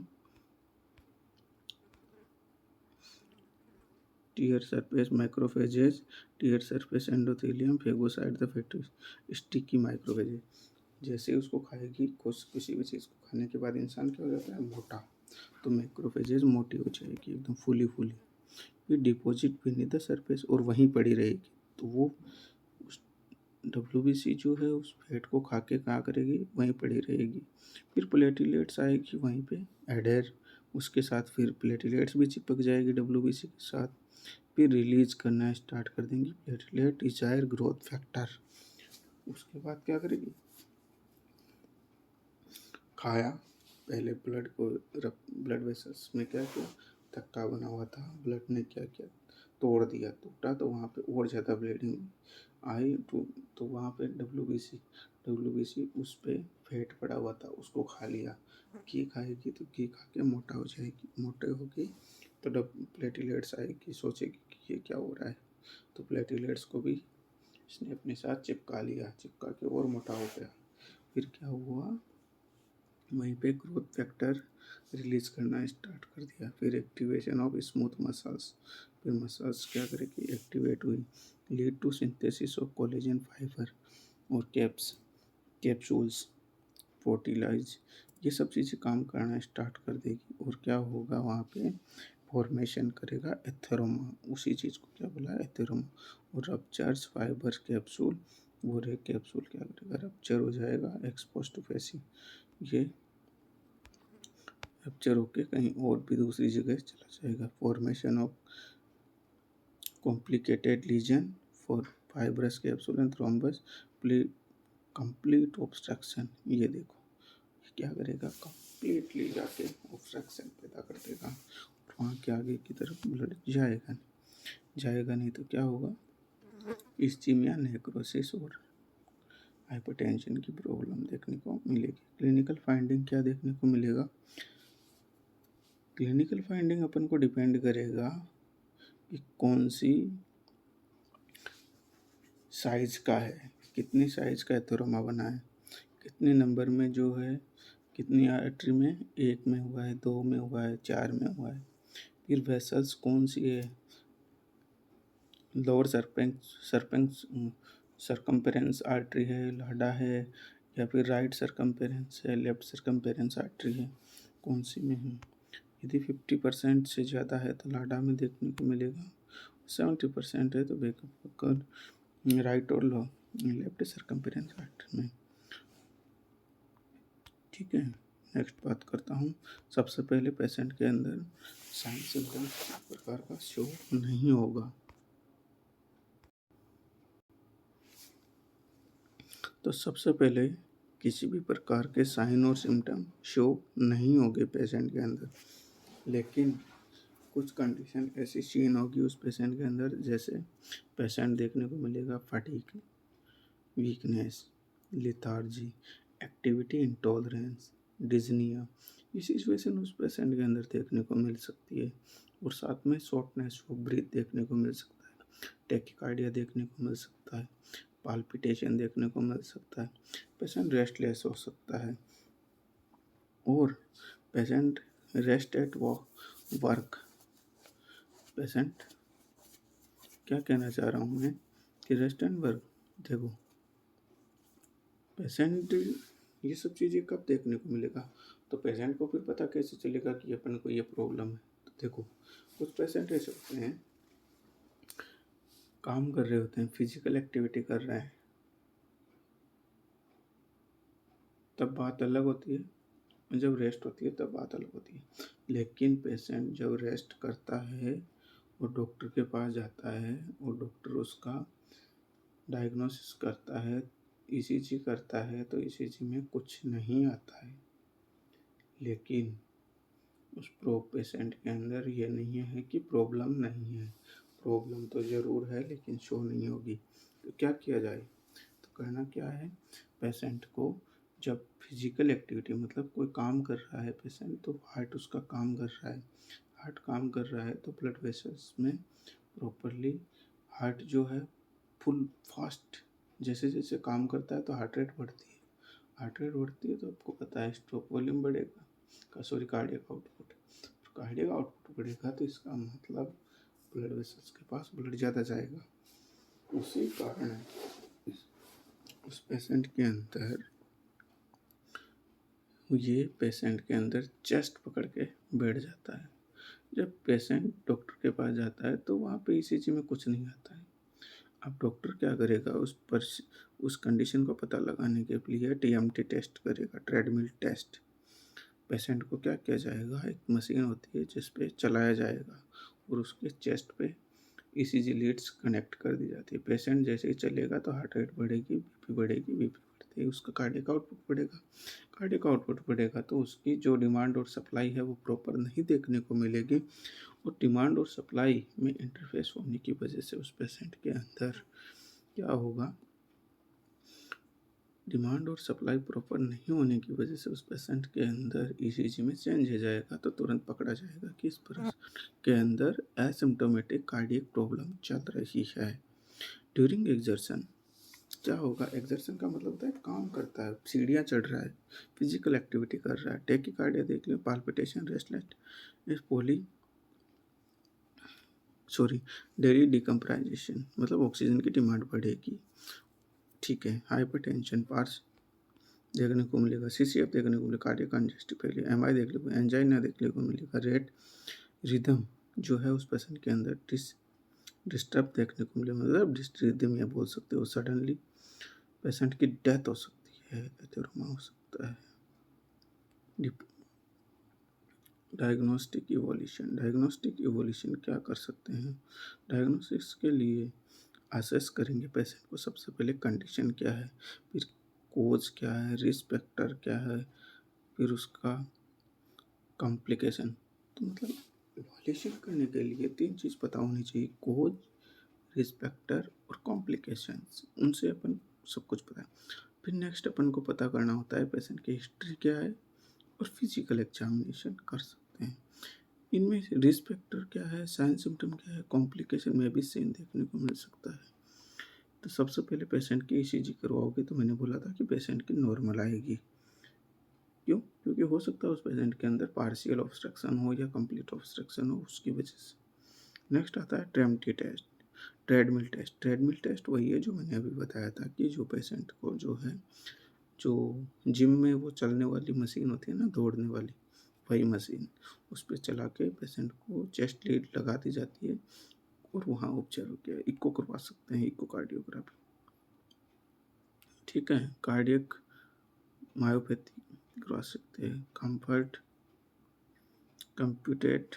tear surface macrophages, tear surface endothelium, phagocyte the fatty sticky microphages. जैसे उसको खाएगी, किसी भी चीज़ को खाने के बाद इंसान क्या हो जाता है, मोटा, तो मैक्रोफेजेज मोटी हो जाएगी एकदम फूली फूली, ये डिपॉजिट बीनीथ द सरफेस और वहीं पड़ी रहेगी, तो वो उस WBC जो है उस फैट को खा के क्या करेगी, वहीं पड़ी रहेगी। फिर प्लेटिलेट्स आएगी वहीं पे एडेर, उसके साथ फिर प्लेटिलेट्स भी चिपक जाएगी WBC के साथ, फिर रिलीज करना स्टार्ट कर देंगी प्लेटलेट डिजायर ग्रोथ फैक्टर। उसके बाद क्या करेगी, खाया, पहले ब्लड वेसल्स में क्या किया, धक्का बना हुआ था, ब्लड ने क्या किया, तोड़ दिया, टूटा, तो वहाँ पे और ज़्यादा ब्लीडिंग आई। तो वहाँ पे डब्ल्यू उस पर फैट पड़ा हुआ था, उसको खा लिया। घी खाएगी तो घी खा के मोटा हो जाएगी, मोटे होगी तो प्लेटिलेट्स आएगी, सोचेगी कि ये क्या हो रहा है, तो प्लेटिलेट्स को भी इसने अपने साथ चिपका लिया, चिपका के और मोटा हो गया। फिर क्या हुआ, वहीं पे ग्रोथ फैक्टर रिलीज करना स्टार्ट कर दिया। फिर एक्टिवेशन ऑफ स्मूथ मसल्स, फिर मसल्स क्या करेगी, एक्टिवेट हुई, lead to synthesis of collagen fibre और कैप्सूल्स, फोर्टिलाइज, ये सब चीज़ें काम करना स्टार्ट कर देगी। और क्या होगा, वहाँ पे फॉर्मेशन करेगा एथेरोमा, उसी चीज़ को क्या बोला, एथेरोमा। और रप्चर्स फाइबर कैप्सूल, वो रे कैप्सूल क्या करेगा, रप्चर हो जाएगा, एक्सपोज टू फेसी, ये रप्चर होके कहीं और भी दूसरी जगह चला जाएगा। Formation of complicated lesion for fibrous capsule and thrombus, complete obstruction, ये देखो क्या करेगा, कंप्लीटली जाके ऑब्स्ट्रक्शन पैदा कर देगा, और वहाँ के आगे की तरफ ब्लड जाएगा नहीं तो क्या होगा, इस्चीमिया, नेक्रोसिस और हाइपरटेंशन की प्रॉब्लम देखने को मिलेगी। क्लिनिकल फाइंडिंग क्या देखने को मिलेगा, क्लिनिकल फाइंडिंग अपन को डिपेंड करेगा कि कौन सी साइज का है, कितनी साइज का एथेरोमा बना है, कितने नंबर में जो है, कितनी आर्टरी में, 1 में हुआ है, 2 में हुआ है, 4 में हुआ है। फिर वेसल्स कौन सी है, लोअर सरकम्पेरेंस आर्टरी है, लाडा है, या फिर राइट सरकम्पेरेंस है, लेफ्ट सरकम्पेरेंस आर्टरी है, कौन सी में है। यदि 50% से ज़्यादा है तो लाडा में देखने को मिलेगा, 70% है तो बैकअप राइट और लेफ्ट सरकम्पेरेंस आर्टरी में। ठीक है, नेक्स्ट बात करता हूँ। सबसे पहले पेशेंट के अंदर साइन सिम्टम्स किसी प्रकार का शो नहीं होगा, तो सबसे पहले किसी भी प्रकार के साइन और सिम्टम शो नहीं होंगे पेशेंट के अंदर, लेकिन कुछ कंडीशन ऐसी सीन होगी उस पेशेंट के अंदर, जैसे पेशेंट देखने को मिलेगा fatigue, weakness, lethargy, activity intolerance, dyspnoea, ये सिचुएशन उस पेशेंट के अंदर देखने को मिल सकती है। और साथ में शॉर्टनेस ऑफ ब्रीथ देखने को मिल सकता है, टैकीकार्डिया देखने को मिल सकता है, पाल्पिटेशन देखने को मिल सकता है, पेशेंट रेस्टलेस हो सकता है, और patient rest at work. Patient क्या कहना चाह रहा हूँ मैं कि रेस्ट एंड वर्क, देखो पेशेंट ये सब चीज़ें कब देखने को मिलेगा, तो पेशेंट को फिर पता कैसे चलेगा कि अपन को ये प्रॉब्लम है। तो देखो कुछ पेशेंट ऐसे होते हैं, काम कर रहे होते हैं, फिजिकल एक्टिविटी कर रहे हैं, तब बात अलग होती है, जब रेस्ट होती है तब बात अलग होती है। लेकिन पेशेंट जब रेस्ट करता है और डॉक्टर के पास जाता है और डॉक्टर उसका डायग्नोसिस करता है, ईसीजी करता है, तो ईसीजी में कुछ नहीं आता है, लेकिन उस पेशेंट के अंदर ये नहीं है कि प्रॉब्लम नहीं है, प्रॉब्लम तो ज़रूर है लेकिन शो नहीं होगी। तो क्या किया जाए, तो करना क्या है, पेशेंट को जब फिजिकल एक्टिविटी मतलब कोई काम कर रहा है पेशेंट, तो हार्ट उसका काम कर रहा है, हार्ट काम कर रहा है तो ब्लड वेसल्स में प्रॉपरली हार्ट जो है फुल फास्ट जैसे जैसे काम करता है तो हार्ट रेट बढ़ती है, हार्ट रेट बढ़ती है तो आपको पता है स्ट्रोक वॉल्यूम बढ़ेगा, कार्डियक आउटपुट, कार्डियक आउटपुट बढ़ेगा तो इसका मतलब ब्लड वेसल्स के पास ब्लड ज़्यादा जाएगा। उसी कारण उस पेशेंट के अंदर चेस्ट पकड़ के बैठ जाता है। जब पेशेंट डॉक्टर के पास जाता है तो वहाँ पे ईसीजी में कुछ नहीं आता है। अब डॉक्टर क्या करेगा, उस कंडीशन को पता लगाने के लिए टीएमटी टेस्ट करेगा, ट्रेडमिल टेस्ट। पेशेंट को क्या किया जाएगा, एक मशीन होती है जिस पे चलाया जाएगा और उसके चेस्ट पे ईसीजी लीड्स कनेक्ट कर दी जाती है। पेशेंट जैसे ही चलेगा तो हार्ट रेट बढ़ेगी, बीपी बढ़ेगी, बीपी बढ़ते ही उसका कार्डियक आउटपुट बढ़ेगा। कार्डियक आउटपुट बढ़ेगा तो उसकी जो डिमांड और सप्लाई है वो प्रॉपर नहीं देखने को मिलेगी, और डिमांड और सप्लाई में इंटरफेस होने की वजह से उस पेशेंट के अंदर क्या होगा, डिमांड और सप्लाई प्रॉपर नहीं होने की वजह से उस पेशेंट के अंदर ईसीजी में चेंज हो जाएगा, तो तुरंत पकड़ा जाएगा कि इस पेशेंट के अंदर एसिम्प्टोमेटिक कार्डियक प्रॉब्लम चल रही है। ड्यूरिंग एक्सर्शन क्या होगा, एक्सर्शन का मतलब होता है काम करता है, सीढ़ियाँ चढ़ रहा है, फिजिकल एक्टिविटी कर रहा है, टेकिकार्डिया देख लो, पाल्पिटेशन, रेस्टलेस, डेली डिकम्प्राइजेशन मतलब ऑक्सीजन की डिमांड बढ़ेगी। ठीक है, हाइपरटेंशन पार्स देखने को मिलेगा, सीसीएफ देखने को मिलेगा, कार्डियक कंजेस्टिव फेलियर, एमआई देखने को, एंजाइना देखने को मिलेगा, रेट रिदम जो है उस पेशेंट के अंदर डिस्टर्ब देखने को मिलेगा, मतलब डिस्ट्रिदम या बोल सकते हो। सडनली पेशेंट की डेथ हो सकती है, एथेरोमा हो सकता है। डायग्नोस्टिक इवोल्यूशन क्या कर सकते हैं, डायग्नोस्टिक्स के लिए असेस करेंगे पेशेंट को। सबसे पहले कंडीशन क्या है, फिर कोज क्या है, रिस्क फैक्टर क्या है, फिर उसका कॉम्प्लिकेशन। तो मतलब इवोल्यूशन करने के लिए 3 चीज़ पता होनी चाहिए, कोज, रिस्क फैक्टर और कॉम्प्लिकेशंस। उनसे अपन सब कुछ पता है। फिर नेक्स्ट अपन को पता करना होता है पेशेंट की हिस्ट्री क्या है, और फिजिकल एग्जामिनेशन कर सकते हैं। इनमें से रिस्क फैक्टर क्या है, साइन सिम्टम क्या है, कॉम्प्लिकेशन में भी सेम देखने को मिल सकता है। तो सबसे पहले पेशेंट की ईसीजी करवाओगे तो मैंने बोला था कि पेशेंट की नॉर्मल आएगी। क्यों? क्योंकि हो सकता है उस पेशेंट के अंदर पार्शियल ऑब्स्ट्रक्शन हो या कंप्लीट ऑब्स्ट्रक्शन हो, उसकी वजह से। नेक्स्ट आता है ट्रेमटी test, treadmill test. Treadmill test वही है जो मैंने अभी बताया था कि जो पेशेंट को जो है, जो जिम में वो चलने वाली मशीन होती है ना, दौड़ने वाली, वही मशीन, उस पर चला के पेशेंट को चेस्ट लीड लगा दी जाती है और वहाँ उपचार हो गया। इको करवा सकते हैं, इको कार्डियोग्राफी। ठीक है, कार्डियक मायोपैथी करवा सकते हैं, कंप्यूटेड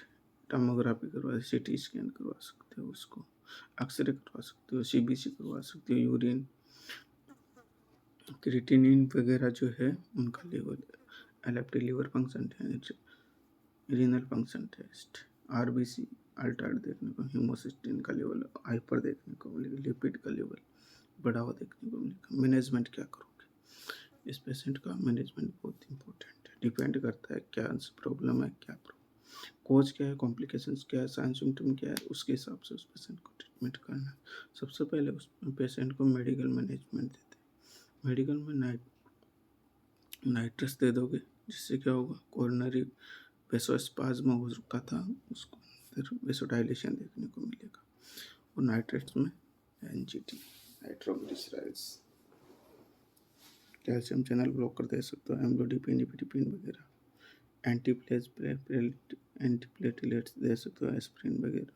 टोमोग्राफी करवा, सिटी स्कैन करवा सकते हो, उसको एक्सरे करवा सकते हो, सीबीसी करवा सकते हो, यूरिन क्रिएटिनिन वगैरह जो है उनका level, LFT liver function test, renal function test, RBC altered देखने को, हीमोसिस्टिन का लेवल हाइपर देखने को मिलेगा, लिपिड का लेवल बढ़ा हुआ देखने को मिलेगा। मैनेजमेंट क्या करोगे, इस पेशेंट का मैनेजमेंट बहुत इंपॉर्टेंट है, डिपेंड करता है क्या प्रॉब्लम है, क्या कोज क्या है, कॉम्प्लिकेशंस क्या है, साइन सिम्टम क्या है, उसके हिसाब से उस पेशेंट को ट्रीटमेंट करना है। सबसे पहले उस पेशेंट को मेडिकल मैनेजमेंट देते हैं। मेडिकल में नाइट्रस दे दोगे, जिससे क्या होगा, कोरोनरी वेसोस्पाज्म हो चुका था, उसको फिर वेसोडाइलेशन देखने को मिलेगा। और नाइट्रेट्स में एनजीटी, नाइट्रोग्लिसराइड्स, कैल्शियम चैनल ब्लॉकर दे सकते हो, एम्लोडिपिन, निपिडिपिन वगैरह, एंटीप्लेटलेट्स दे सकते हो, एस्प्रिन वगैरह,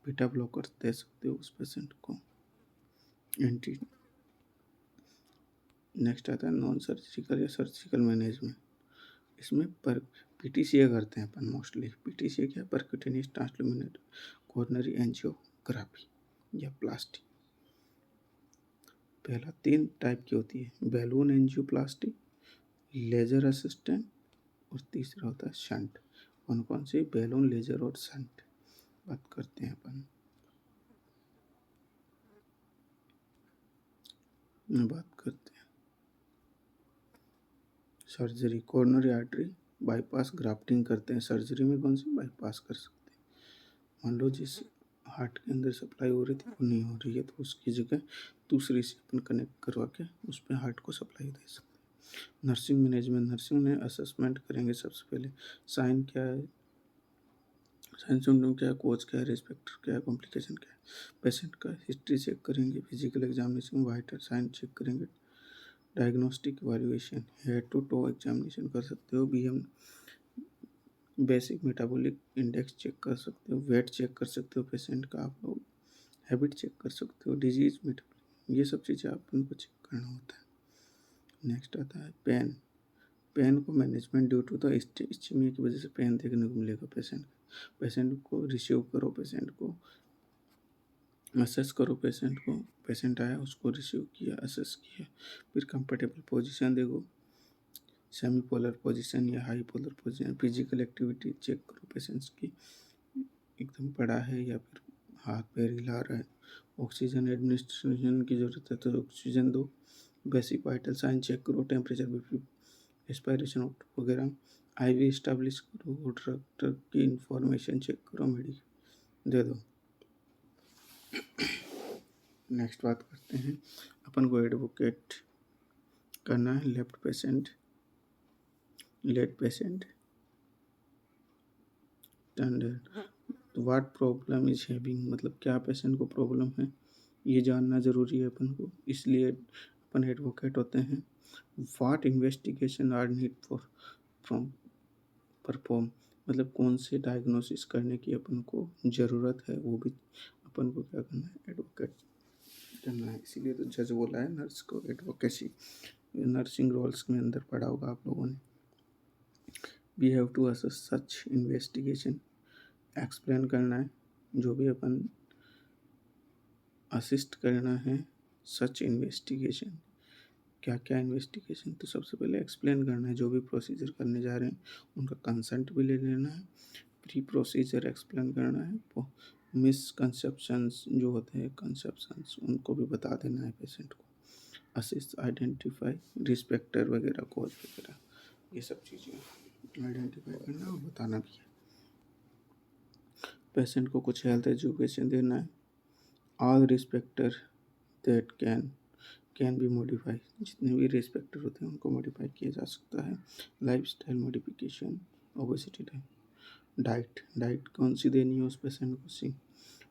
बीटा ब्लॉकर दे सकते हो उस पेशेंट को। एंटी नेक्स्ट आता है नॉन सर्जिकल या सर्जिकल मैनेजमेंट। इसमें पर पीटीसीए करते हैं अपन मोस्टली। पीटीसीए क्या है, परक्यूटेनियस ट्रांसल्यूमिनल कोरोनरी एंजियोग्राफी या प्लास्टी। पहला 3 टाइप की होती है, बैलून एंजियोप्लास्टी, लेजर असिस्टेंट, और तीसरा होता है शंट। कौन कौन सी, बैलून, लेजर और शंट बात करते हैं अपन। बात करते हैं surgery, coronary artery bypass grafting करते हैं। सर्जरी में कौन सी, बाईपास कर सकते हैं। मान लो जिस हार्ट के अंदर सप्लाई हो रही थी वो नहीं हो रही है, तो उसकी जगह दूसरी से अपन कनेक्ट करवा के उस पर हार्ट को सप्लाई दे सकते हैं। नर्सिंग मैनेजमेंट, नर्सिंग में असेसमेंट करेंगे सबसे पहले, साइन क्या है, साइन सिम्टम क्या है, कोच क्या है, रिस्क फैक्टर क्या है, कॉम्प्लिकेशन क्या है, पेशेंट का हिस्ट्री चेक करेंगे, physical examination, vital sign check करेंगे, diagnostic evaluation, head to toe examination कर सकते हो, BM basic metabolic index check कर सकते हो, वेट चेक कर सकते हो पेशेंट का, आप लोग हैबिट चेक कर सकते हो, डिजीज मेटाबॉलिक, ये सब चीज़ें अपन को चेक करना होता है। नेक्स्ट आता है पेन। पेन को management, due to the ischemia की वजह से पेन देखने को मिलेगा पेशेंट को रिसीव करो पेशेंट को असेस करो पेशेंट को, पेशेंट आया उसको रिसीव किया, असेस किया, फिर कंफर्टेबल पोजीशन देखो, सेमी पोलर पोजीशन या high polar position, physical activity check करो पेशेंट्स की, एकदम पड़ा है या फिर हाथ पैर हिला रहा है, ऑक्सीजन एडमिनिस्ट्रेशन की ज़रूरत है तो ऑक्सीजन दो, बेसिक वाइटल साइन चेक करो, टेम्परेचर बीपी एस्पायरेशन वगैरह, आईवी इस्टेब्लिश करो, डॉक्टर की इंफॉर्मेशन चेक करो, मेडिसिन दे दो। नेक्स्ट बात करते हैं, अपन को एडवोकेट करना है left patient, late patient, standard what problem is having, मतलब क्या पेशेंट को प्रॉब्लम है ये जानना ज़रूरी है अपन को, इसलिए अपन एडवोकेट होते हैं। What investigation are need for from perform, मतलब कौन से डायग्नोसिस करने की अपन को ज़रूरत है, वो भी अपन को क्या करना है, एडवोकेट करना है। इसीलिए तो जज बोला है नर्स को एडवोकेसी, नर्सिंग रोल्स में अंदर पढ़ा होगा आप लोगों ने। We have to assess such investigation, explain करना है जो भी अपन असिस्ट करना है, सच इन्वेस्टिगेशन, क्या क्या इन्वेस्टिगेशन, तो सबसे पहले एक्सप्लेन करना है जो भी प्रोसीजर करने जा रहे हैं उनका कंसेंट भी ले लेना है, प्री प्रोसीजर एक्सप्लेन करना है, मिसकंसेप्शंस जो होते हैं कंसेप्शंस उनको भी बता देना है पेशेंट को, असिस्ट आइडेंटिफाई रिस्पेक्टर वगैरह कोज वगैरह, ये सब चीज़ें आइडेंटिफाई करना और बताना भी है। पेशेंट को कुछ हेल्थ एजुकेशन देना है, all respecter that can be modify, जितने भी रिस्पेक्टर होते हैं उनको मॉडिफाई किया जा सकता है, life style modification, obesity, diet कौन सी देनी है उस पेशेंट को,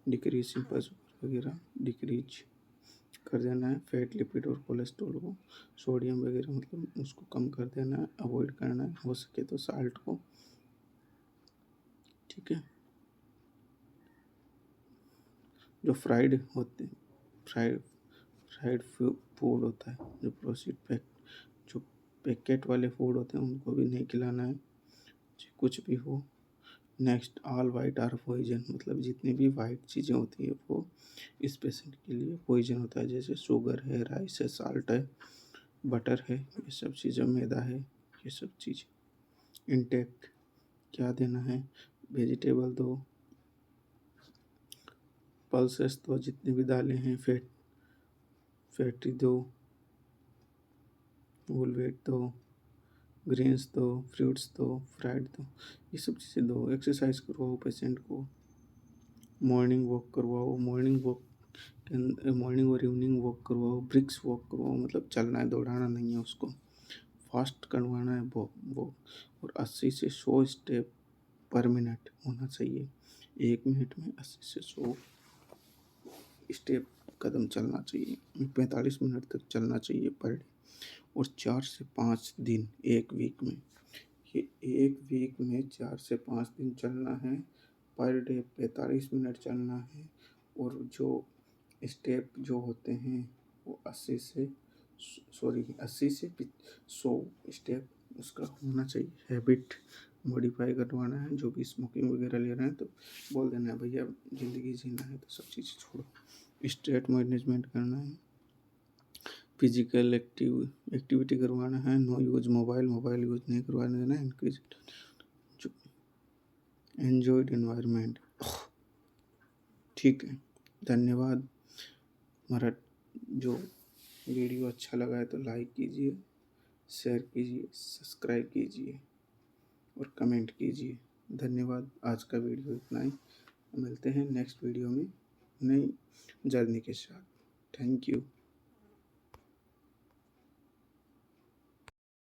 डिक्रीज सिंपल शुगर वगैरह डिक्रीज कर देना है, फैट लिपिड और कोलेस्ट्रॉल को, सोडियम वगैरह मतलब उसको कम कर देना है, अवॉइड करना है, हो सके तो साल्ट को, ठीक है। जो फ्राइड होते हैं, फ्राइड फूड होता है, जो जो पैकेट वाले फूड होते हैं उनको भी नहीं खिलाना है, कुछ भी हो। Next, all white are poison, मतलब जितनी भी वाइट चीज़ें होती है वो इस पेशेंट के लिए पॉइजन होता है, जैसे शुगर है, राइस है, साल्ट है, बटर है, ये सब चीज़ें, मैदा है, ये सब चीज़। इंटेक क्या देना है, वेजिटेबल दो, पल्सेस दो, जितनी भी दालें हैं, फैटी दो, होल वेट दो, ग्रेन्स दो, फ्रूट्स दो, फ्राइड दो, ये सब चीज़ें दो। एक्सरसाइज करवाओ पेशेंट को, मॉर्निंग वॉक करवाओ, मॉर्निंग और इवनिंग वॉक करवाओ, ब्रिक्स वॉक करवाओ, मतलब चलना है, दौड़ाना नहीं है उसको, फास्ट करवाना है वो, और 80 से 100 स्टेप पर मिनट होना चाहिए, 1 मिनट में 80 से 100 स्टेप कदम चलना चाहिए, 45 मिनट तक चलना चाहिए पर डे, और 4 से 5 दिन एक वीक में, ये एक वीक में 4 से 5 दिन चलना है, पर डे 45 मिनट चलना है, और जो स्टेप जो होते हैं वो 80 से 100 स्टेप उसका होना चाहिए। हैबिट मॉडिफाई करवाना है, जो भी स्मोकिंग वगैरह ले रहे हैं तो बोल देना है भैया ज़िंदगी जीना है तो सब चीज़ छोड़ो, स्ट्रेस मैनेजमेंट करना है, फिजिकल एक्टिविटी करवाना है, नो यूज मोबाइल यूज नहीं करवाने देना, इंक्रीज एन्जॉयड एनवायरनमेंट। ठीक है, धन्यवाद। हमारा जो वीडियो अच्छा लगा है तो लाइक कीजिए, शेयर कीजिए, सब्सक्राइब कीजिए और कमेंट कीजिए। धन्यवाद। आज का वीडियो इतना ही, मिलते हैं नेक्स्ट वीडियो में नई जर्नी के साथ। Thank you.